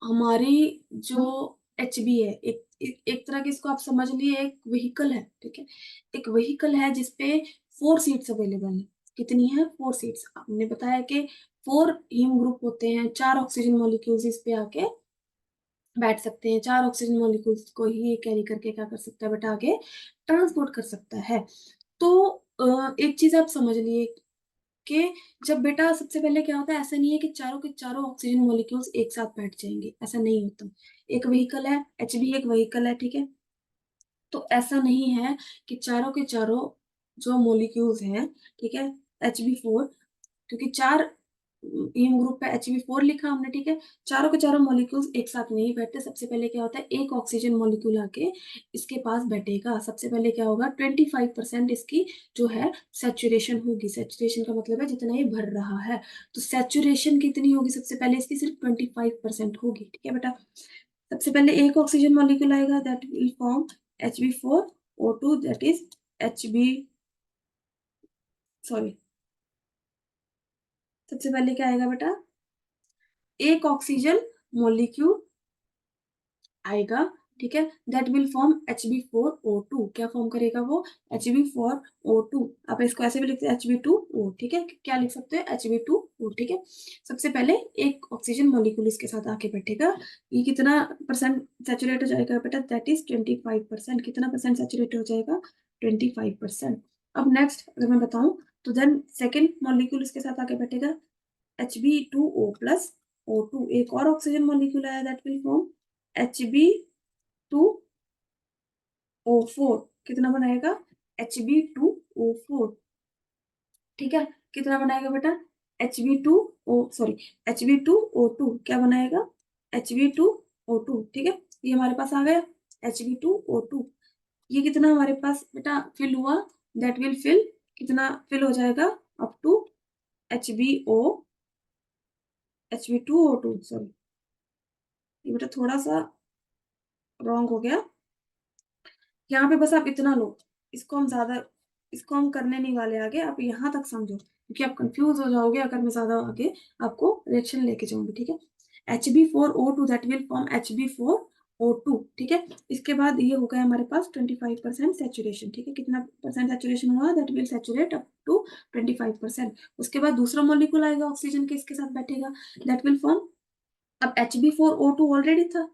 [SPEAKER 1] हमारी जो एच बी है, एक तरह की इसको आप समझ लिए एक व्हीकल है, ठीक है। एक व्हीकल है जिसपे 4 सीट्स अवेलेबल है। कितनी है? 4 सीट्स। आपने बताया कि 4 हीम ग्रुप होते हैं, 4 ऑक्सीजन मॉलिक्यूल्स इस पे आके बैठ सकते हैं, 4 ऑक्सीजन मॉलिक्यूल्स को ही कैरी करके क्या कर सकता है बेटा, आगे ट्रांसपोर्ट कर सकता है। तो एक चीज आप समझ लिए कि जब बेटा सबसे पहले क्या होता है, ऐसा नहीं है कि चारों के चारों ऑक्सीजन मॉलिक्यूल्स एक साथ बैठ जाएंगे, ऐसा नहीं होता। एक व्हीकल है, एच बी एक व्हीकल है, ठीक है। तो ऐसा नहीं है कि चारों के चारों जो मॉलिक्यूल्स हैं, ठीक है, Hb4, क्योंकि 4 हीम ग्रुप पे Hb4 लिखा हमने, ठीक है। चारों के चारों मॉलिक्यूल्स एक साथ नहीं बैठते। सबसे पहले क्या होता है, एक ऑक्सीजन मॉलिक्यूल आके इसके पास बैठेगा। सबसे पहले क्या होगा, 25% इसकी जो है सैचुरेशन होगी। सैचुरेशन का मतलब है जितना ये भर रहा है। तो सैचुरेशन कितनी होगी, सबसे पहले इसकी सिर्फ 25% होगी, ठीक है बेटा। सबसे पहले एक ऑक्सीजन मॉलिक्यूल आएगा, that will form Hb4O2, that is Hb, sorry, सबसे पहले क्या आएगा बेटा, एक ऑक्सीजन मॉलिक्यूल आएगा, ठीक है, दैट विल फॉर्म Hb4O2। क्या फॉर्म करेगा वो, Hb4O2। आप इसको ऐसे भी लिखते हैं Hb2O, ठीक है। क्या लिख सकते हैं, Hb2O, ठीक है। सबसे पहले एक ऑक्सीजन मॉलिक्यूल इसके साथ आके बैठेगा। ये कितना परसेंट सेचुरेट हो जाएगा बेटा, दैट इज 25%। कितना परसेंट सेचुरेट हो जाएगा, 25%। अब नेक्स्ट अगर मैं बताऊं तो देन सेकेंड मॉलिक्यूल इसके साथ आके बैठेगा, Hb2O+O2। एक और ऑक्सीजन मॉलिक्यूल आया, दैट विल फॉर्म Hb2O4। कितना बनाएगा, Hb2O4, ठीक है। कितना बनाएगा बेटा, Hb2, क्या बनाएगा, Hb2O2, ठीक है। ये हमारे पास आ गया Hb2O2। ये कितना हमारे पास बेटा फिल हुआ, दैट विल फिल, कितना फिल हो जाएगा, अप टू Hb2O2, सॉरी, ये बेटा थोड़ा सा रॉन्ग हो गया। यहाँ पे बस आप इतना लो, इसको हम ज्यादा, इसको हम करने नहीं वाले आगे, आप यहाँ तक समझो, क्योंकि आप कंफ्यूज हो जाओगे अगर मैं ज्यादा आगे आपको रिएक्शन लेके जाऊंगी, ठीक है। Hb4O2, that will form Hb4O2, ठीक है। इसके बाद ये हो गया हमारे पास 25% सेचुरेशन, ठीक है। कितना परसेंट सेचुरेशन हुआ, that will saturate up to 25%। उसके बाद दूसरा मॉलिक्यूल आएगा ऑक्सीजन के, इसके साथ बैठेगा, दैट विल फॉर्म, अब Hb4O2 ऑलरेडी था,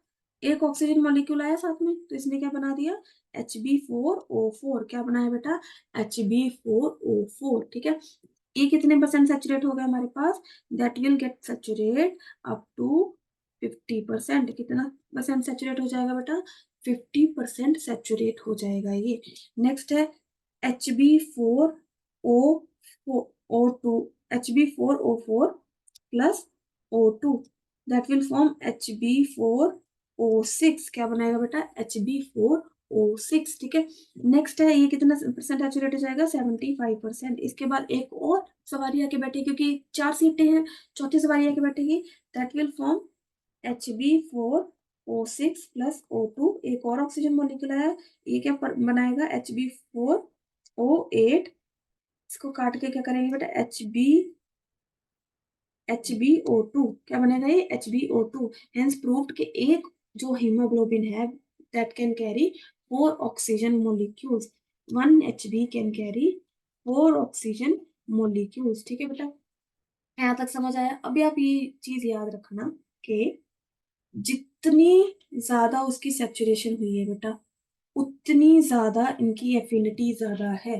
[SPEAKER 1] एक ऑक्सीजन मॉलिक्यूल आया साथ में, तो इसने क्या बना दिया, Hb4O4। क्या बनाया बेटा, Hb4O4, ठीक है। ये कितने परसेंट सेचुरेट हो गया हमारे पास, that will get saturate up to 50%। कितना परसेंट सेचुरेट हो जाएगा बेटा, 50% सेचुरेट हो जाएगा ये। नेक्स्ट है Hb4O4, Hb4O4+O2, that will form Hb4O6। क्या बनाएगा बेटा, Hb4O6, ठीक है। नेक्स्ट है, ये कितना परसेंट सेचुरेट हो जाएगा, 75%। इसके बाद एक और सवारी आके बैठेगी, क्योंकि 4 सीटें हैं, चौथी सवारी आके बैठेगी, दैट विल फॉर्म Hb4O6+O2। एक और ऑक्सीजन मॉलिक्यूल है, ये क्या बनाएगा, Hb4O8। इसको काट के क्या करेंगे बेटा, HbO2। क्या बनेगा ये, HbO2। हेंस प्रूव्ड कि एक जो हीमोग्लोबिन है, that can carry 4 oxygen molecules. 1 Hb can carry 4 oxygen molecules, ठीक है बेटा। यहाँ तक समझ आया। अभी आप ये चीज याद रखना कि जितनी ज्यादा उसकी सेचुरेशन हुई है बेटा, उतनी ज्यादा इनकी एफिनिटी ज्यादा है।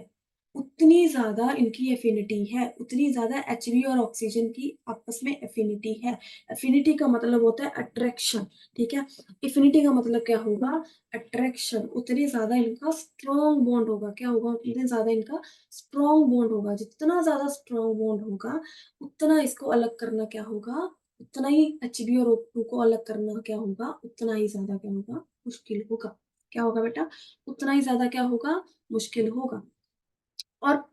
[SPEAKER 1] उतनी ज्यादा इनकी एफिनिटी है, उतनी ज्यादा एचबी और ऑक्सीजन की आपस में एफिनिटी है। एफिनिटी का मतलब होता है अट्रैक्शन, ठीक है। एफिनिटी का मतलब क्या होगा, अट्रैक्शन। उतनी ज्यादा इनका स्ट्रॉन्ग बॉन्ड होगा, क्या होगा, उतने ज्यादा इनका स्ट्रॉन्ग बॉन्ड होगा। जितना ज्यादा स्ट्रॉन्ग बॉन्ड होगा उतना इसको अलग करना क्या होगा, उतना ही एचबी और O2 को अलग करना क्या होगा, उतना ही ज्यादा क्या होगा, मुश्किल होगा। क्या होगा बेटा, उतना ही ज्यादा क्या होगा, मुश्किल होगा। और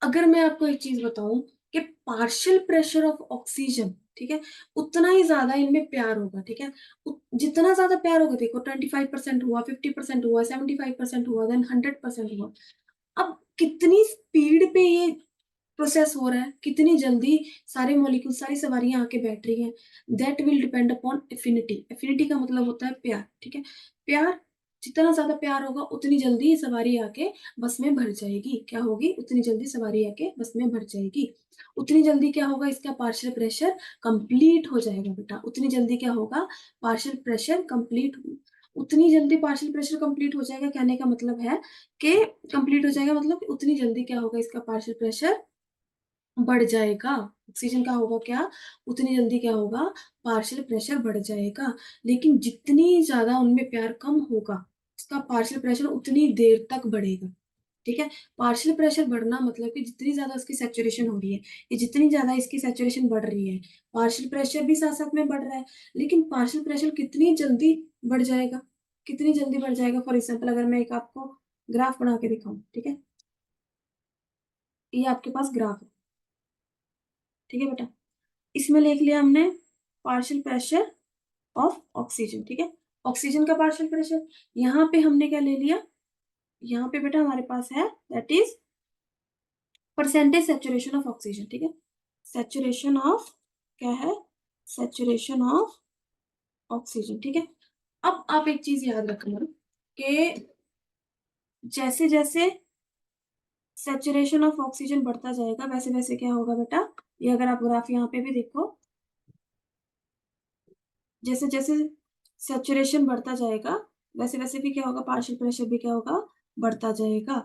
[SPEAKER 1] अगर मैं आपको एक चीज बताऊं कि पार्शियल प्रेशर ऑफ ऑक्सीजन, ठीक है, उतना ही ज्यादा इनमें प्यार होगा, ठीक है। जितना ज्यादा प्यार होगा, देखो 25% हुआ, 50% हुआ, 75% हुआ, देन 100% हुआ। अब कितनी स्पीड पे ये प्रोसेस हो रहा है, कितनी जल्दी सारे मॉलिक्यूल, सारी सवारियां आके बैठ रही हैं, that will depend upon affinity. Affinity का मतलब होता है प्यार, ठीक है। प्यार, जितना ज्यादा प्यार होगा उतनी जल्दी सवारी आके बस में भर जाएगी। क्या होगी, उतनी जल्दी सवारी आके बस में भर जाएगी। उतनी जल्दी क्या होगा, इसका पार्शियल प्रेशर कंप्लीट हो जाएगा बेटा। उतनी जल्दी क्या होगा, पार्शियल प्रेशर कंप्लीट, उतनी जल्दी पार्शियल प्रेशर कंप्लीट हो जाएगा। कहने का मतलब है कि कंप्लीट हो जाएगा मतलब कि उतनी जल्दी क्या होगा, इसका पार्शियल प्रेशर बढ़ जाएगा। ऑक्सीजन का होगा क्या, उतनी जल्दी क्या होगा, पार्शियल प्रेशर बढ़ जाएगा। लेकिन जितनी ज्यादा उनमें प्यार कम होगा, उसका पार्शियल प्रेशर उतनी देर तक बढ़ेगा, ठीक है। पार्शियल प्रेशर बढ़ना मतलब कि जितनी ज्यादा उसकी सैचुरेशन हो रही है, ये जितनी ज्यादा इसकी सैचुरेशन बढ़ रही है, पार्शियल प्रेशर भी साथ साथ में बढ़ रहा है। लेकिन पार्शियल प्रेशर कितनी जल्दी बढ़ जाएगा, कितनी जल्दी बढ़ जाएगा। फॉर एग्जाम्पल अगर मैं एक आपको ग्राफ बना के दिखाऊं, ठीक है, ये आपके पास ग्राफ है, ठीक है बेटा। इसमें लिख लिया हमने पार्शियल प्रेशर ऑफ ऑक्सीजन, ठीक है। ऑक्सीजन का पार्शियल प्रेशर, यहाँ पे हमने क्या ले लिया, यहाँ पे बेटा हमारे पास है that is percentage saturation of oxygen, ठीक है। सेचुरेशन ऑफ क्या है, सेचुरेशन ऑफ ऑक्सीजन, ठीक है। अब आप एक चीज याद रखना कि जैसे जैसे सेचुरेशन ऑफ ऑक्सीजन बढ़ता जाएगा वैसे वैसे क्या होगा बेटा, ये अगर आप ग्राफ यहाँ पे भी देखो, जैसे जैसे सैचुरेशन बढ़ता जाएगा वैसे वैसे भी क्या होगा, पार्शियल प्रेशर भी क्या होगा, बढ़ता जाएगा।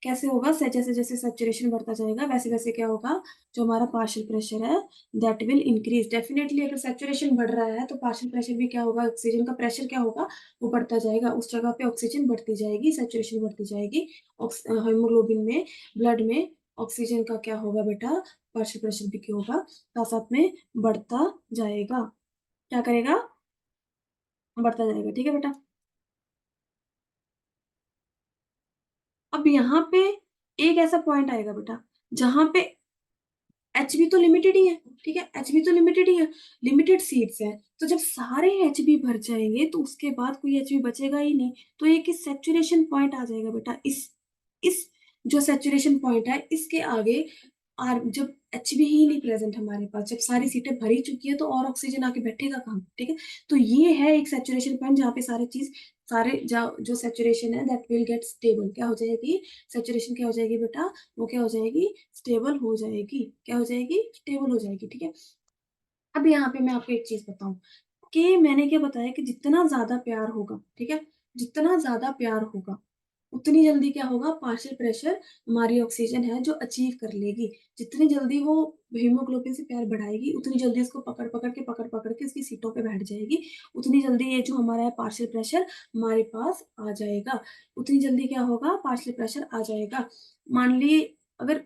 [SPEAKER 1] कैसे होगा, जैसे जैसे सैचुरेशन बढ़ता जाएगा वैसे वैसे क्या होगा, जो हमारा पार्शियल प्रेशर है दैट विल इंक्रीज। डेफिनेटली अगर सैचुरेशन बढ़ रहा है तो पार्शियल प्रेशर भी क्या होगा, ऑक्सीजन का प्रेशर क्या होगा, वो बढ़ता जाएगा। उस जगह पे ऑक्सीजन बढ़ती जाएगी, सैचुरेशन बढ़ती जाएगी। हीमोग्लोबिन में, ब्लड में ऑक्सीजन का क्या होगा बेटा, पार्शियल प्रेशर भी क्या होगा, साथ साथ में बढ़ता जाएगा। क्या करेगा, बढ़ता जाएगा, ठीक है बेटा। अब यहाँ पे एक ऐसा पॉइंट आएगा बेटा जहां पे एच बी तो लिमिटेड ही है, ठीक है, एच बी तो लिमिटेड ही है, लिमिटेड सीट्स है। तो जब सारे एच बी भर जाएंगे तो उसके बाद कोई एच बी बचेगा ही नहीं। तो एक सेचुरेशन पॉइंट आ जाएगा बेटा, इस जो सेचुरेशन पॉइंट है इसके आगे। और जब एच बी ही नहीं प्रेजेंट हमारे पास, जब सारी सीटें भरी चुकी है तो और ऑक्सीजन आके बैठेगा कहाँ, ठीक है। तो ये है एक सेचुरेशन पॉइंट जहाँ पे सारे चीज, सारे जो सेचुरेशन है दैट विल गेट स्टेबल। क्या हो जाएगी, सेचुरेशन क्या हो जाएगी बेटा, वो क्या हो जाएगी, स्टेबल हो जाएगी। क्या हो जाएगी, स्टेबल हो जाएगी, ठीक है। अब यहाँ पे मैं आपको एक चीज बताऊं कि मैंने क्या बताया कि जितना ज्यादा प्यार होगा, ठीक है, जितना ज्यादा प्यार होगा उतनी जल्दी क्या होगा, पार्शियल प्रेशर हमारी ऑक्सीजन है जो अचीव कर लेगी। जितनी जल्दी वो हीमोग्लोबिन से प्यार बढ़ाएगी उतनी जल्दी इसको पकड़ पकड़ के इसकी सीटों पे बैठ जाएगी। उतनी जल्दी ये जो हमारा है पार्शियल प्रेशर हमारे पास आ जाएगा। उतनी जल्दी क्या होगा, पार्शियल प्रेशर आ जाएगा। मान ली, अगर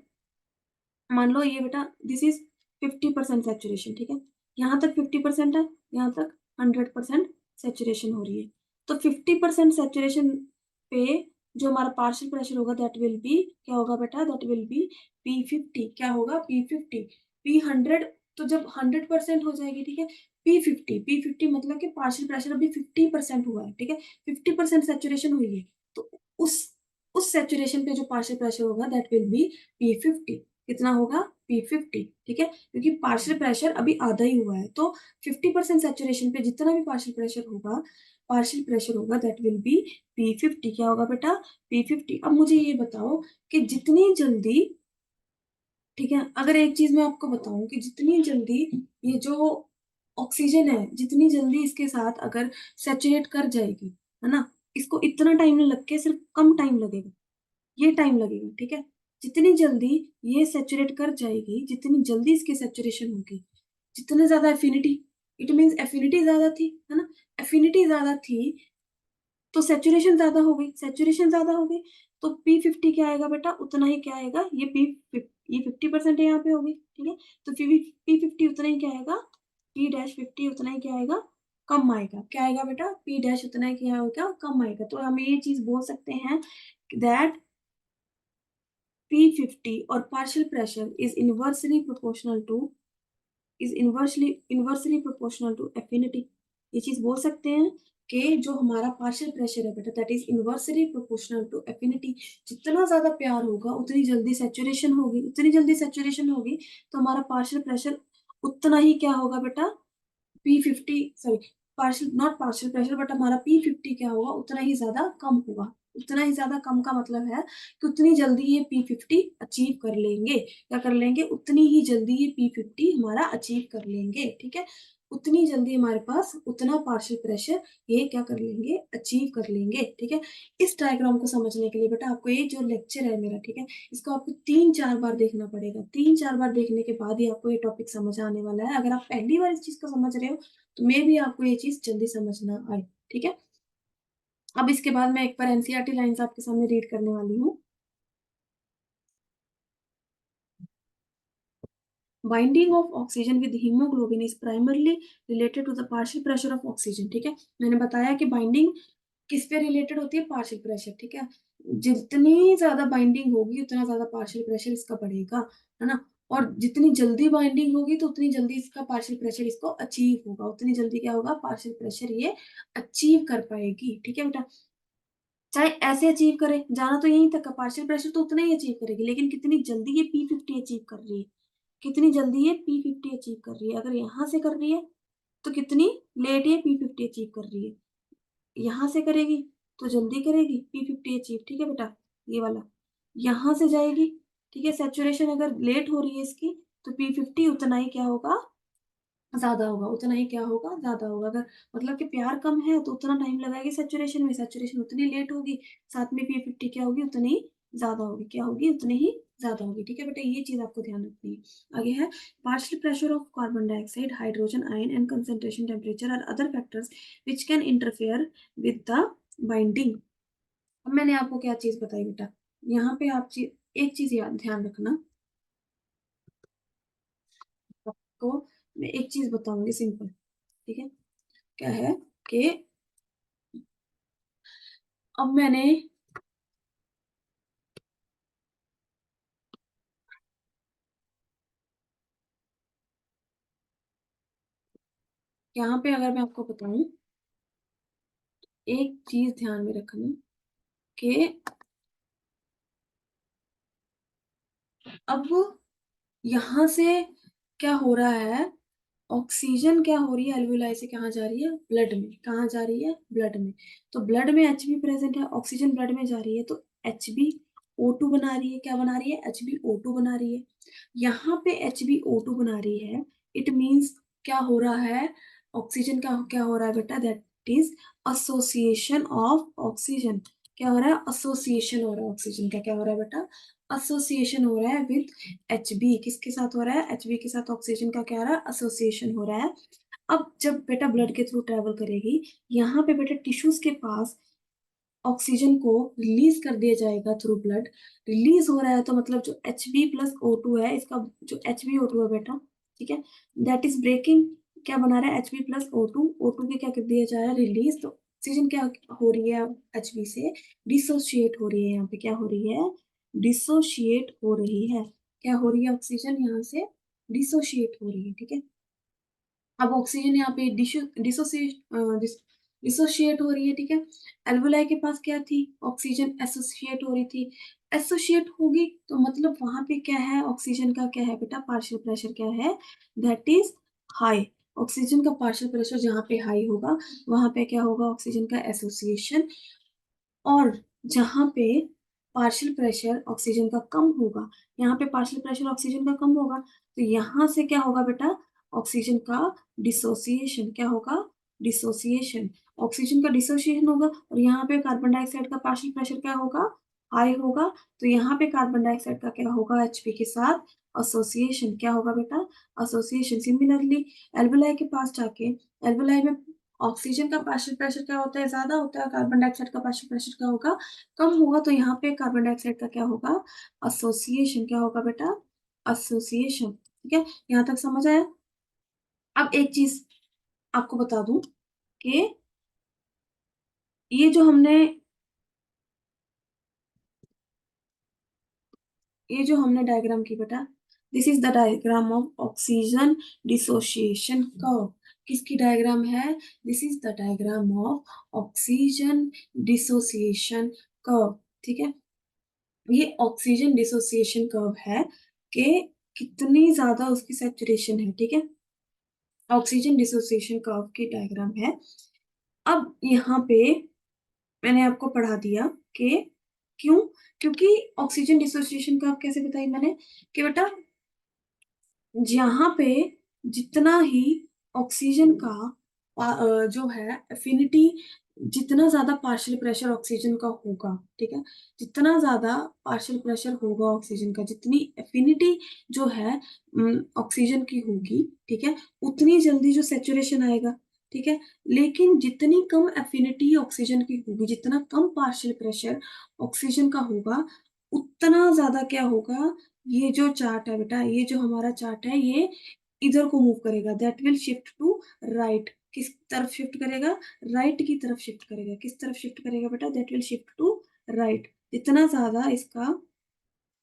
[SPEAKER 1] मान लो ये बेटा दिस इज 50% सेचुरेशन, ठीक है, यहाँ तक 50% है, यहाँ तक 100% सेचुरेशन हो रही है। तो 50% सेचुरेशन पे जो हमारा पार्शियल प्रेशर होगा दैट विल बी क्या होगा बेटा, दैट विल बी P50। क्या होगा, P50, P100। तो जब 100% हो जाएगी, ठीक है, P50 मतलब कि पार्शियल प्रेशर अभी 50% हुआ है, ठीक है, 50% सेचुरेशन हुई है। तो उस उस सेचुरेशन पे जो पार्शियल प्रेशर होगा दैट विल बी P50। कितना होगा, P50, ठीक है, क्योंकि पार्शियल प्रेशर अभी आधा ही हुआ है। तो 50% सेचुरेशन पे जितना भी पार्शियल प्रेशर होगा दैट विल बी P50। क्या होगा बेटा, P50। अब मुझे ये बताओ कि जितनी जल्दी, ठीक है, अगर एक चीज मैं आपको बताऊं कि जितनी जल्दी ये जो ऑक्सीजन है जितनी जल्दी इसके साथ अगर सेचुरेट कर जाएगी, है ना, इसको इतना टाइम नहीं लग के सिर्फ कम टाइम लगेगा, ये टाइम लगेगा, ठीक है। जितनी जल्दी ये सैचुरेट कर जाएगी, जितनी जल्दी इसकी सैचुरेशन होगी, जितने ज्यादा एफिनिटी, इट मीन्स एफिनिटी ज्यादा थी, है ना, एफिनिटी ज्यादा थी तो सैचुरेशन ज्यादा हो गई, सैचुरेशन ज्यादा हो गई तो P50 क्या आएगा बेटा, उतना ही क्या आएगा, ये 50% यहाँ पे होगी, ठीक है, तो P50 उतना ही क्या आएगा, P-50 उतना ही क्या आएगा, कम आएगा, क्या आएगा बेटा, P- उतना ही क्या आएगा, कम आएगा। तो हम ये चीज बोल सकते हैं दैट P50 और partial pressure is inversely proportional to affinity. ये चीज बोल सकते हैं कि जो हमारा पार्शियल प्रेशर है बेटा, that is inversely proportional to affinity. जितना ज्यादा प्यार होगा उतनी जल्दी सैचुरेशन होगी, उतनी जल्दी सैचुरेशन होगी तो हमारा पार्शियल प्रेशर उतना ही क्या होगा बेटा, P50, sorry, partial not partial pressure but हमारा P50 क्या होगा, उतना ही ज्यादा कम होगा। उतना ही ज्यादा कम का मतलब है कि उतनी जल्दी ये P50 अचीव कर लेंगे, क्या कर लेंगे, उतनी ही जल्दी ये P50 हमारा अचीव कर लेंगे, ठीक है, उतनी जल्दी हमारे पास उतना पार्शियल प्रेशर ये क्या कर लेंगे, अचीव कर लेंगे, ठीक है। इस डायग्राम को समझने के लिए बेटा आपको ये जो लेक्चर है मेरा, ठीक है, इसको आपको 3-4 बार देखना पड़ेगा, 3-4 बार देखने के बाद ही आपको ये टॉपिक समझ आने वाला है। अगर आप पहली बार इस चीज को समझ रहे हो तो मे भी आपको ये चीज जल्दी समझ ना आए, ठीक है। अब इसके बाद मैं एक बार एनसीईआरटी लाइंस आपके सामने रीड करने वाली हूँ। Binding of oxygen with haemoglobin is primarily related to the partial pressure of oxygen, ठीक है। मैंने बताया कि बाइंडिंग किस पे रिलेटेड होती है, पार्शियल प्रेशर, ठीक है। जितनी ज्यादा बाइंडिंग होगी उतना ज्यादा पार्शियल प्रेशर इसका बढ़ेगा, है ना, और जितनी जल्दी बाइंडिंग होगी तो उतनी जल्दी इसका पार्शियल प्रेशर इसको अचीव होगा, उतनी जल्दी क्या होगा, पार्शियल प्रेशर ये अचीव कर पाएगी, ठीक है बेटा। चाहे ऐसे अचीव करे, जाना तो यहीं तक का, पार्शियल प्रेशर तो उतना ही अचीव करेगी, लेकिन कितनी जल्दी ये P50 अचीव कर रही है, कितनी जल्दी ये P50 अचीव कर रही है। अगर यहां से कर रही है तो कितनी लेट ये P50 अचीव कर रही है, यहां से करेगी तो जल्दी करेगी P50 अचीव, ठीक है बेटा, ये वाला यहां से जाएगी, ठीक है, सेचुरेशन अगर लेट हो रही है इसकी तो P50 उतना ही क्या होगा, ज्यादा होगा, उतना ही क्या होगा, ज्यादा होगा। अगर मतलब कि प्यार कम है तो उतना टाइम लगाएगी सेचुरेशन में, सेचुरेशन उतनी लेट होगी, साथ में P50 क्या होगी, उतनी ज्यादा होगी, क्या होगी, उतनी ही ज्यादा होगी, ठीक है बेटा, ये चीज आपको ध्यान रखनी है। आगे है partial pressure of carbon dioxide, hydrogen ion and concentration, temperature और other factors which can interfere with the binding. अब मैंने आपको क्या चीज बताई बेटा, यहाँ पे आप एक चीज याद ध्यान रखना, आपको मैं एक चीज बताऊंगी सिंपल, ठीक है, क्या है कि अब मैंने यहाँ पे अगर मैं आपको बताऊं, एक चीज ध्यान में रखना कि अब यहाँ से क्या हो रहा है, ऑक्सीजन क्या हो रही है, एल्वियोलाई से कहाँ जा रही है, ब्लड में, कहाँ जा रही है, ब्लड में। तो ब्लड में Hb प्रेजेंट है, ऑक्सीजन ब्लड में जा रही है तो HbO2 बना रही है, क्या बना रही है, HbO2 बना रही है। यहाँ पे HbO2 बना रही है, इट मीन्स क्या हो रहा है, ऑक्सीजन का क्या हो रहा है बेटा, that is association of oxygen, क्या हो रहा है, एसोसिएशन हो रहा है ऑक्सीजन का, क्या हो रहा है बेटा, एसोसिएशन हो रहा है विद Hb, किसके साथ हो रहा है, Hb के साथ ऑक्सीजन का क्या हो रहा है, एसोसिएशन हो रहा है। अब जब बेटा ब्लड के थ्रू ट्रेवल करेगी, यहाँ पे बेटा टिश्यूज के पास ऑक्सीजन को रिलीज कर दिया जाएगा थ्रू ब्लड, रिलीज हो रहा है तो मतलब जो Hb+O2 है, इसका जो HbO2 है बेटा, ठीक है, दैट इज ब्रेकिंग, क्या बना रहा है, Hb+O2, O2 के क्या कर दिया जा रहा है, रिलीज, तो ऑक्सीजन क्या हो रही है, Hb से डिसोशिएट हो रही है, यहाँ पे क्या हो रही है, डिसोशिएट हो रही है, क्या हो रही है, ऑक्सीजन यहाँ से डिसोशिएट हो रही है, ठीक है। अब ऑक्सीजन यहाँ पे डिसोशिएट हो रही है, ठीक है। एल्वोलाई के पास क्या थी, ऑक्सीजन एसोसिएट हो रही थी, एसोसिएट होगी तो मतलब वहां पे क्या है, ऑक्सीजन का क्या है बेटा, पार्शियल प्रेशर क्या है, दैट इज हाई। ऑक्सीजन का पार्शियल प्रेशर जहाँ पे हाई होगा वहां पे क्या होगा, ऑक्सीजन का एसोसिएशन, और जहाँ पे पार्शियल प्रेशर ऑक्सीजन का कम होगा, यहाँ पे पार्शियल प्रेशर ऑक्सीजन का कम होगा तो यहाँ से क्या होगा बेटा, ऑक्सीजन का डिसोसिएशन, क्या होगा, डिसोसिएशन, ऑक्सीजन का डिसोसिएशन होगा, और यहाँ पे कार्बन डाइऑक्साइड का पार्शियल प्रेशर क्या होगा, हाई होगा तो यहाँ पे कार्बन डाइऑक्साइड का क्या होगा, Hb के साथ एसोसिएशन, क्या होगा बेटा, एसोसिएशन। सिमिलरली एल्विलाई के पास जाके, एल्विलाई में ऑक्सीजन का पार्शियल प्रेशर क्या होता है, ज्यादा होता है, कार्बन डाइऑक्साइड का पार्शियल प्रेशर क्या होगा, कम होगा, तो यहाँ पे कार्बन डाइऑक्साइड का क्या होगा, एसोसिएशन, क्या होगा बेटा, एसोसिएशन। ठीक है, यहाँ तक समझ आया। अब एक चीज आपको बता दूं कि ये जो हमने डायग्राम की बेटा, this is the diagram of oxygen dissociation curve. किसकी डायग्राम है, this is the diagram of oxygen dissociation curve. ठीक है, ये ऑक्सीजन डिसोसिएशन कर्व है कि कितनी ज्यादा उसकी सैचुरेशन है। ठीक है, ऑक्सीजन डिसोसिएशन कर्व की डायग्राम है। अब यहाँ पे मैंने आपको पढ़ा दिया कि क्यों, क्योंकि ऑक्सीजन डिसोसिएशन कर्व कैसे बताई मैंने, कि बेटा जहां पे जितना ही ऑक्सीजन का जो है एफिनिटी, जितना ज्यादा पार्शियल प्रेशर ऑक्सीजन का होगा, ठीक है, जितना ज्यादा पार्शियल प्रेशर होगा ऑक्सीजन का, जितनी एफिनिटी जो है ऑक्सीजन की होगी, ठीक है, उतनी जल्दी जो सेचुरेशन आएगा। ठीक है, लेकिन जितनी कम एफिनिटी ऑक्सीजन की होगी, जितना कम पार्शियल प्रेशर ऑक्सीजन का होगा, उतना ज्यादा क्या होगा, ये जो चार्ट है बेटा, ये जो हमारा चार्ट है, ये इधर को मूव करेगा, that will shift to right. किस तरफ शिफ्ट करेगा, राइट की तरफ शिफ्ट करेगा। किस तरफ शिफ्ट करेगा बेटा, that will shift to right. जितना ज्यादा इसका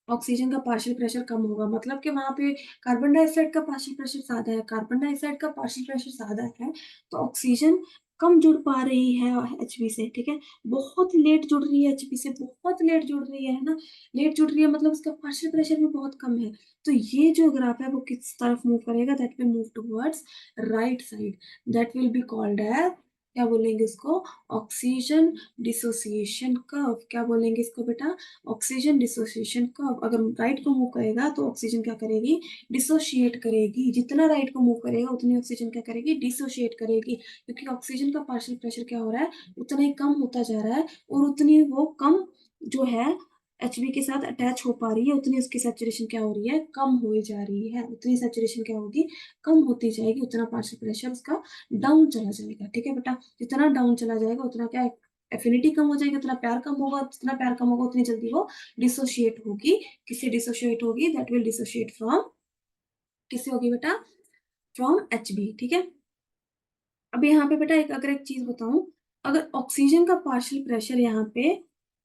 [SPEAKER 1] ऑक्सीजन का पार्शियल प्रेशर कम होगा, मतलब कि वहां पे कार्बन डाइऑक्साइड का पार्शियल प्रेशर ज्यादा है, कार्बन डाइऑक्साइड का पार्शियल प्रेशर ज्यादा है, तो ऑक्सीजन कम जुड़ पा रही है Hb से। ठीक है, बहुत लेट जुड़ रही है Hb से, बहुत लेट जुड़ रही है ना, लेट जुड़ रही है मतलब उसका पार्शियल प्रेशर भी बहुत कम है। तो ये जो ग्राफ है वो किस तरफ मूव करेगा, that will move towards right side, that will be called as, क्या बोलेंगे इसको, ऑक्सीजन डिसोसिएशन कर्व। क्या बोलेंगे इसको बेटा, ऑक्सीजन डिसोसिएशन कर्व। अगर राइट को मूव करेगा तो ऑक्सीजन क्या करेगी, डिसोशिएट करेगी। जितना राइट को मूव करेगा उतनी ऑक्सीजन क्या करेगी, डिसोशिएट करेगी, क्योंकि ऑक्सीजन का पार्शियल प्रेशर क्या हो रहा है, उतना ही कम होता जा रहा है, और उतनी वो कम जो है Hb के साथ अटैच हो पा रही है, उतनी उसकी सैचुरेशन क्या हो रही है, कम हो जा रही है, उतनी सैचुरेशन क्या होगी, कम होती जाएगी, उतना पार्शियल प्रेशर उसका डाउन चला जाएगा। ठीक है बेटा, जितना डाउन चला जाएगा उतना क्या, एफिनिटी कम हो जाएगी, उतना प्यार कम होगा, जितना प्यार कम होगा उतनी जल्दी वो डिसोशिएट होगी। किससे डिसोशिएट होगी, दैट विल डिसोशिएट फ्रॉम, किससे होगी बेटा, फ्रॉम Hb। ठीक है, अब यहाँ पे बेटा एक, अगर एक चीज बताऊं, अगर ऑक्सीजन का पार्शियल प्रेशर यहाँ पे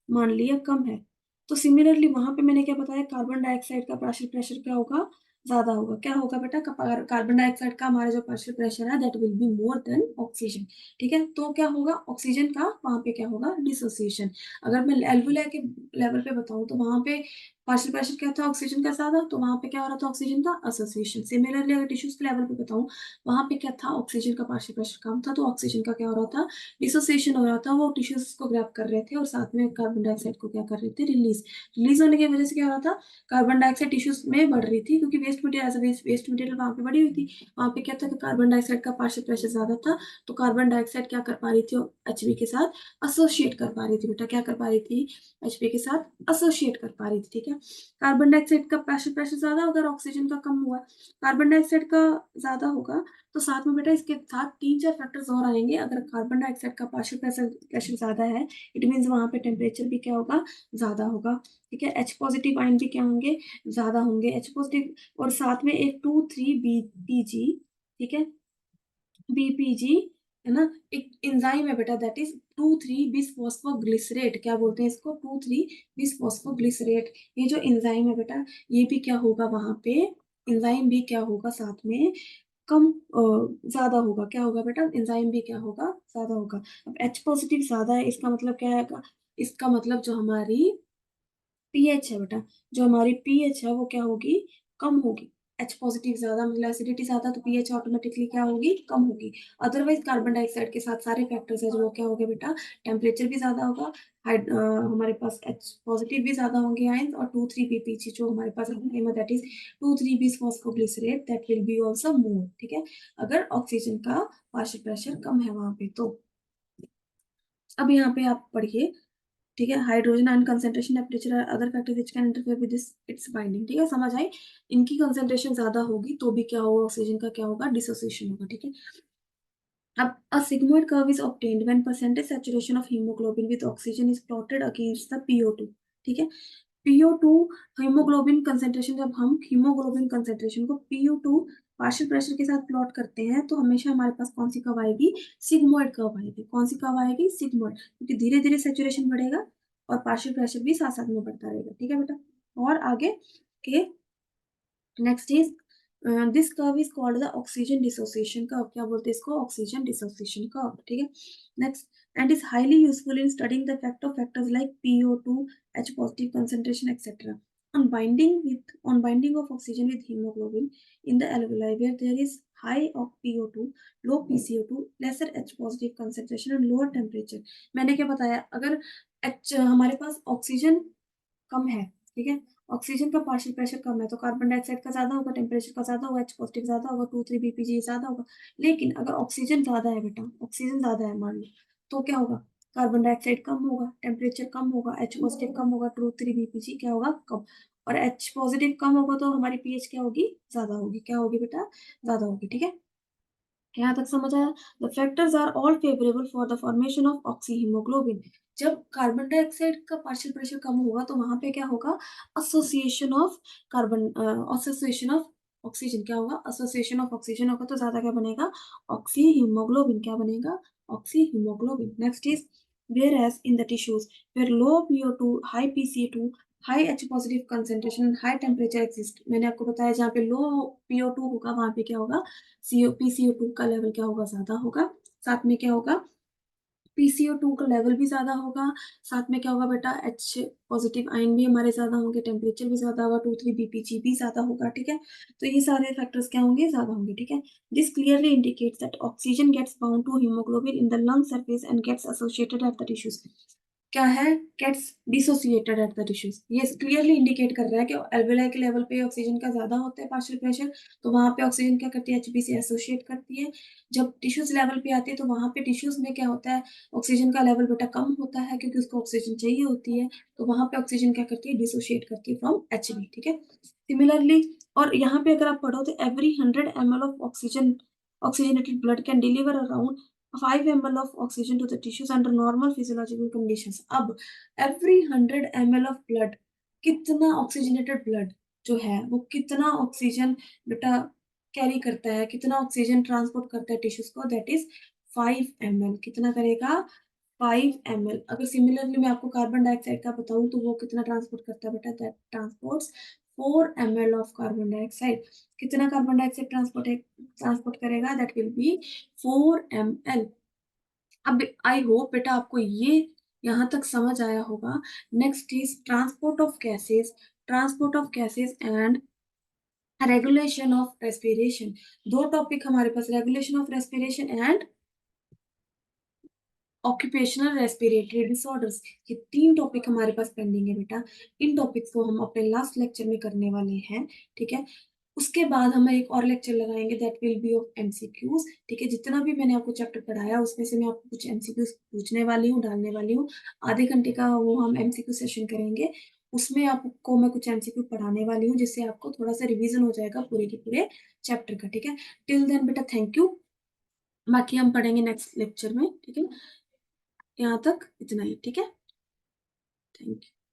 [SPEAKER 1] मान लिया कम है, तो सिमिलरली वहां पे मैंने क्या बताया, कार्बन डाइऑक्साइड का पार्शियल प्रेशर क्या होगा, ज्यादा होगा। क्या होगा बेटा, कार्बन डाइऑक्साइड का हमारा जो पार्शियल प्रेशर है that will be more than oxygen. ठीक है, तो क्या होगा, ऑक्सीजन का वहां पे क्या होगा, डिसोसिएशन। अगर मैं एल्वुलाई के लेवल पे बताऊं तो वहां पे पार्शियल प्रेशर क्या था, ऑक्सीजन का ज्यादा, तो वहां पे क्या हो रहा था, ऑक्सीजन का एसोसिएशन। सिमिलरली अगर टिश्यूज के लेवल पे बताऊं, वहां पे क्या था, ऑक्सीजन का पार्शियल प्रेशर कम था, तो ऑक्सीजन का क्या हो रहा था, डिसोसिएशन हो रहा था, वो टिश्यूज को ग्रैब कर रहे थे और साथ में कार्बन डाइऑक्साइड को क्या कर रहे थे, रिलीज। रिलीज होने की वजह से क्या हो रहा था, कार्बन डाइऑक्साइड टिश्यूज में बढ़ रही थी, क्योंकि waste material as waste material वहां पे बढ़ी हुई थी। वहां पे क्या था कि कार्बन डाइऑक्साइड का पार्शियल प्रेशर ज्यादा था, तो कार्बन डाइऑक्साइड क्या कर पा रही थी, Hb के साथ एसोसिएट कर पा रही थी। बेटा क्या कर पा रही थी, Hb के साथ एसोसिएट कर पा रही थी। ठीक है, कार्बन डाइऑक्साइड का पार्शियल प्रेशर ज्यादा होगा, ऑक्सीजन का कम हुआ, कार्बन डाइऑक्साइड का ज्यादा होगा, तो साथ में बेटा इसके साथ तीन चार फैक्टर्स और आएंगे। अगर कार्बन डाइऑक्साइड का पार्शियल प्रेशर प्रेशर ज्यादा है, इट मीन्स वहां पे टेम्परेचर भी क्या होगा, ज्यादा होगा। ठीक है, H पॉजिटिव आयन भी क्या होंगे, ज्यादा होंगे, H पॉजिटिव, और साथ में एक 2,3-BPG, ठीक है, बीपीजी, है ना, एक एंजाइम है बेटा, दैट इज 2,3-बिसफॉस्फोग्लिसरेट। क्या बोलते हैं इसको, 2,3-बिसफॉस्फोग्लिसरेट। ये जो एंजाइम है बेटा, ये भी क्या होगा वहां पे, एंजाइम भी क्या होगा साथ में, कम ज्यादा होगा। क्या होगा बेटा, एंजाइम भी क्या होगा, ज्यादा होगा। अब H पॉजिटिव ज्यादा है, इसका मतलब क्या है, इसका मतलब जो हमारी पीएच है बेटा, जो हमारी पीएच है वो क्या होगी, कम होगी। H पॉजिटिव ज्यादा मतलब एसिडिटी ज्यादा, तो पीएच ऑटोमेटिकली क्या होगी, कम होगी। अदरवाइज कार्बन डाइऑक्साइड के साथ सारे फैक्टर्स है जो वो क्या होगा बेटा, टेम्परेचर भी ज्यादा होगा, हमारे पास H पॉजिटिव भी ज्यादा होंगे आयंस, और 2,3-BPG जो हमारे पास दैट इज 2,3-बिसफॉस्फोग्लिसरेट, that will be also more. ठीक है, अगर ऑक्सीजन का पार्शियल प्रेशर कम है वहां पे तो। अब यहाँ पे आप पढ़िए, ठीक है, hydrogen ion concentration, temperature, other factor which can interfere with this it's binding. ठीक है, समझ आई। इनकी कंसेंट्रेशन ज्यादा होगी तो भी क्या होगा, ऑक्सीजन का क्या होगा, डिसोसिएशन होगा। ठीक है, अब a sigmoid curve is obtained when percentage saturation of hemoglobin with oxygen is plotted against the PO2। ठीक है, PO2 हीमोग्लोबिन कंसेंट्रेशन, जब हम हीमोग्लोबिन कंसेंट्रेशन को PO2 पार्शियल प्रेशर के साथ प्लॉट करते हैं तो हमेशा हमारे पास कौन सी कर्व आएगी, सिग्मोइड कर्व आएगी। कौन सी कर्व आएगी, सिग्मोइड, क्योंकि धीरे धीरे सेचुरेशन बढ़ेगा और पार्शियल प्रेशर भी साथ साथ में बढ़ता रहेगा। ठीक है बेटा, और आगे के next is this curve is called the oxygen dissociation curve. क्या बोलते हैं इसको, ऑक्सीजन डिसोसिएशन कर्व। ठीक है, next, and is highly useful in studying the effect of factors like PO2, H positive concentration, etc. On binding of oxygen with hemoglobin in the alveoli where there is high of PO2, low PCO2, lesser H positive concentration and lower temperature। मैंने क्या बताया, अगर H हमारे पास oxygen कम है, ठीक है, oxygen का partial pressure कम है तो कार्बन डाइऑक्साइड का ज्यादा होगा, टेम्परेचर का ज्यादा होगा, एच पॉजिटिव ज्यादा होगा, 2,3 BPG ज्यादा होगा। लेकिन अगर ऑक्सीजन ज्यादा है बेटा, ऑक्सीजन ज्यादा है मान लो, तो क्या होगा, कार्बन डाइऑक्साइड कम होगा, टेम्परेचर कम होगा, एच पॉजिटिव कम होगा, 2,3 BPG क्या होगा, कम। और एच पॉजिटिव कम होगा तो हमारी पीएच क्या होगी, ज्यादा होगी। क्या होगी बेटा, ज्यादा होगी। ठीक है, यहाँ तक समझ आया। The factors are all favourable for the formation of oxy haemoglobin. जब कार्बन डाइऑक्साइड का पार्शियल प्रेशर कम होगा तो वहां पे क्या होगा, association of carbon, association of oxygen क्या होगा, एसोसिएशन ऑफ ऑक्सीजन होगा तो ज्यादा क्या बनेगा, ऑक्सी हीमोग्लोबिन। क्या बनेगा, oxy haemoglobin. Next is whereas in the tissues where low PO2, high PCO2, high H positive concentration, high temperature exist, मैंने आपको बताया जहाँ पे लो PO2 होगा वहां पे क्या होगा, PCO2 का लेवल क्या होगा, ज्यादा होगा। साथ में क्या होगा, PCO2 का लेवल भी ज्यादा होगा। साथ में क्या होगा बेटा, एच पॉजिटिव आयन भी हमारे ज्यादा होंगे, टेम्परेचर भी ज्यादा होगा, 2,3 BPG भी ज्यादा होगा। ठीक है, तो ये सारे फैक्टर्स क्या होंगे, ज्यादा होंगे। ठीक है, this clearly indicates that oxygen gets bound to haemoglobin in the lung surface and gets associated at the tissues. क्या है, gets dissociated at the tissues. ये क्लियरली इंडिकेट कर रहा है कि एल्वेलाई के लेवल पे ऑक्सीजन का ज्यादा होता है पार्शियल प्रेशर, तो वहां पे ऑक्सीजन क्या करती है, एचबी से एसोसिएट करती है। जब टिश्यूज लेवल पे आती है तो वहां पे टिश्यूज में क्या होता है, ऑक्सीजन का लेवल बेटा कम होता है क्योंकि उसको ऑक्सीजन चाहिए होती है, तो वहां पे ऑक्सीजन क्या करती है, डिसोशिएट करती है फ्रॉम एचबी। ठीक है, सिमिलरली, और यहाँ पे अगर आप पढ़ो तो every 100 ml of oxygen, oxygenated blood can deliver around 5 ml of oxygen to the tissues under normal physiological conditions। अब every 100 ml of blood, कितना ऑक्सीजनेटेड ब्लड जो है वो कितना ऑक्सीजन बेटा कैरी करता है, कितना ऑक्सीजन ट्रांसपोर्ट करता है टिश्यूज को, दैट इज 5 ml। कितना करेगा, 5 ml। अगर सिमिलरली मैं आपको कार्बन डाइऑक्साइड का बताऊं तो वो कितना ट्रांसपोर्ट करता है बेटा, that transports 4 ml of carbon dioxide. कितना कार्बन डाइऑक्साइड ट्रांसपोर्ट करेगा, दैट विल बी 4 ml। अब आई होप बेटा आपको ये यहाँ तक समझ आया होगा। Next is transport of gases, transport of gases and regulation of respiration. दो टॉपिक हमारे पास, regulation of respiration and occupational respiratory disorders. ये तीन टॉपिक हमारे पास पेंडिंग है बेटा। इन टॉपिक्स को हम अपने लास्ट लेक्चर में करने वाले हैं। ठीक है, उसके बाद हम एक और लेक्चर लगाएंगे, that will B of MCQs. ठीक है, जितना भी मैंने आपको चैप्टर पढ़ाया उसमें से मैं आपको कुछ एमसीक्यूज पूछने वाली हूँ, डालने वाली हूँ। आधे घंटे का वो हम एमसीक्यू सेशन करेंगे, उसमें आपको मैं कुछ एमसीक्यू पढ़ाने वाली हूँ जिससे आपको थोड़ा सा रिवीजन हो जाएगा पूरे के पूरे चैप्टर का। ठीक है, टिल देन बेटा थैंक यू, बाकी हम पढ़ेंगे नेक्स्ट लेक्चर में। ठीक है, यहाँ तक इतना ही। ठीक है, थैंक यू।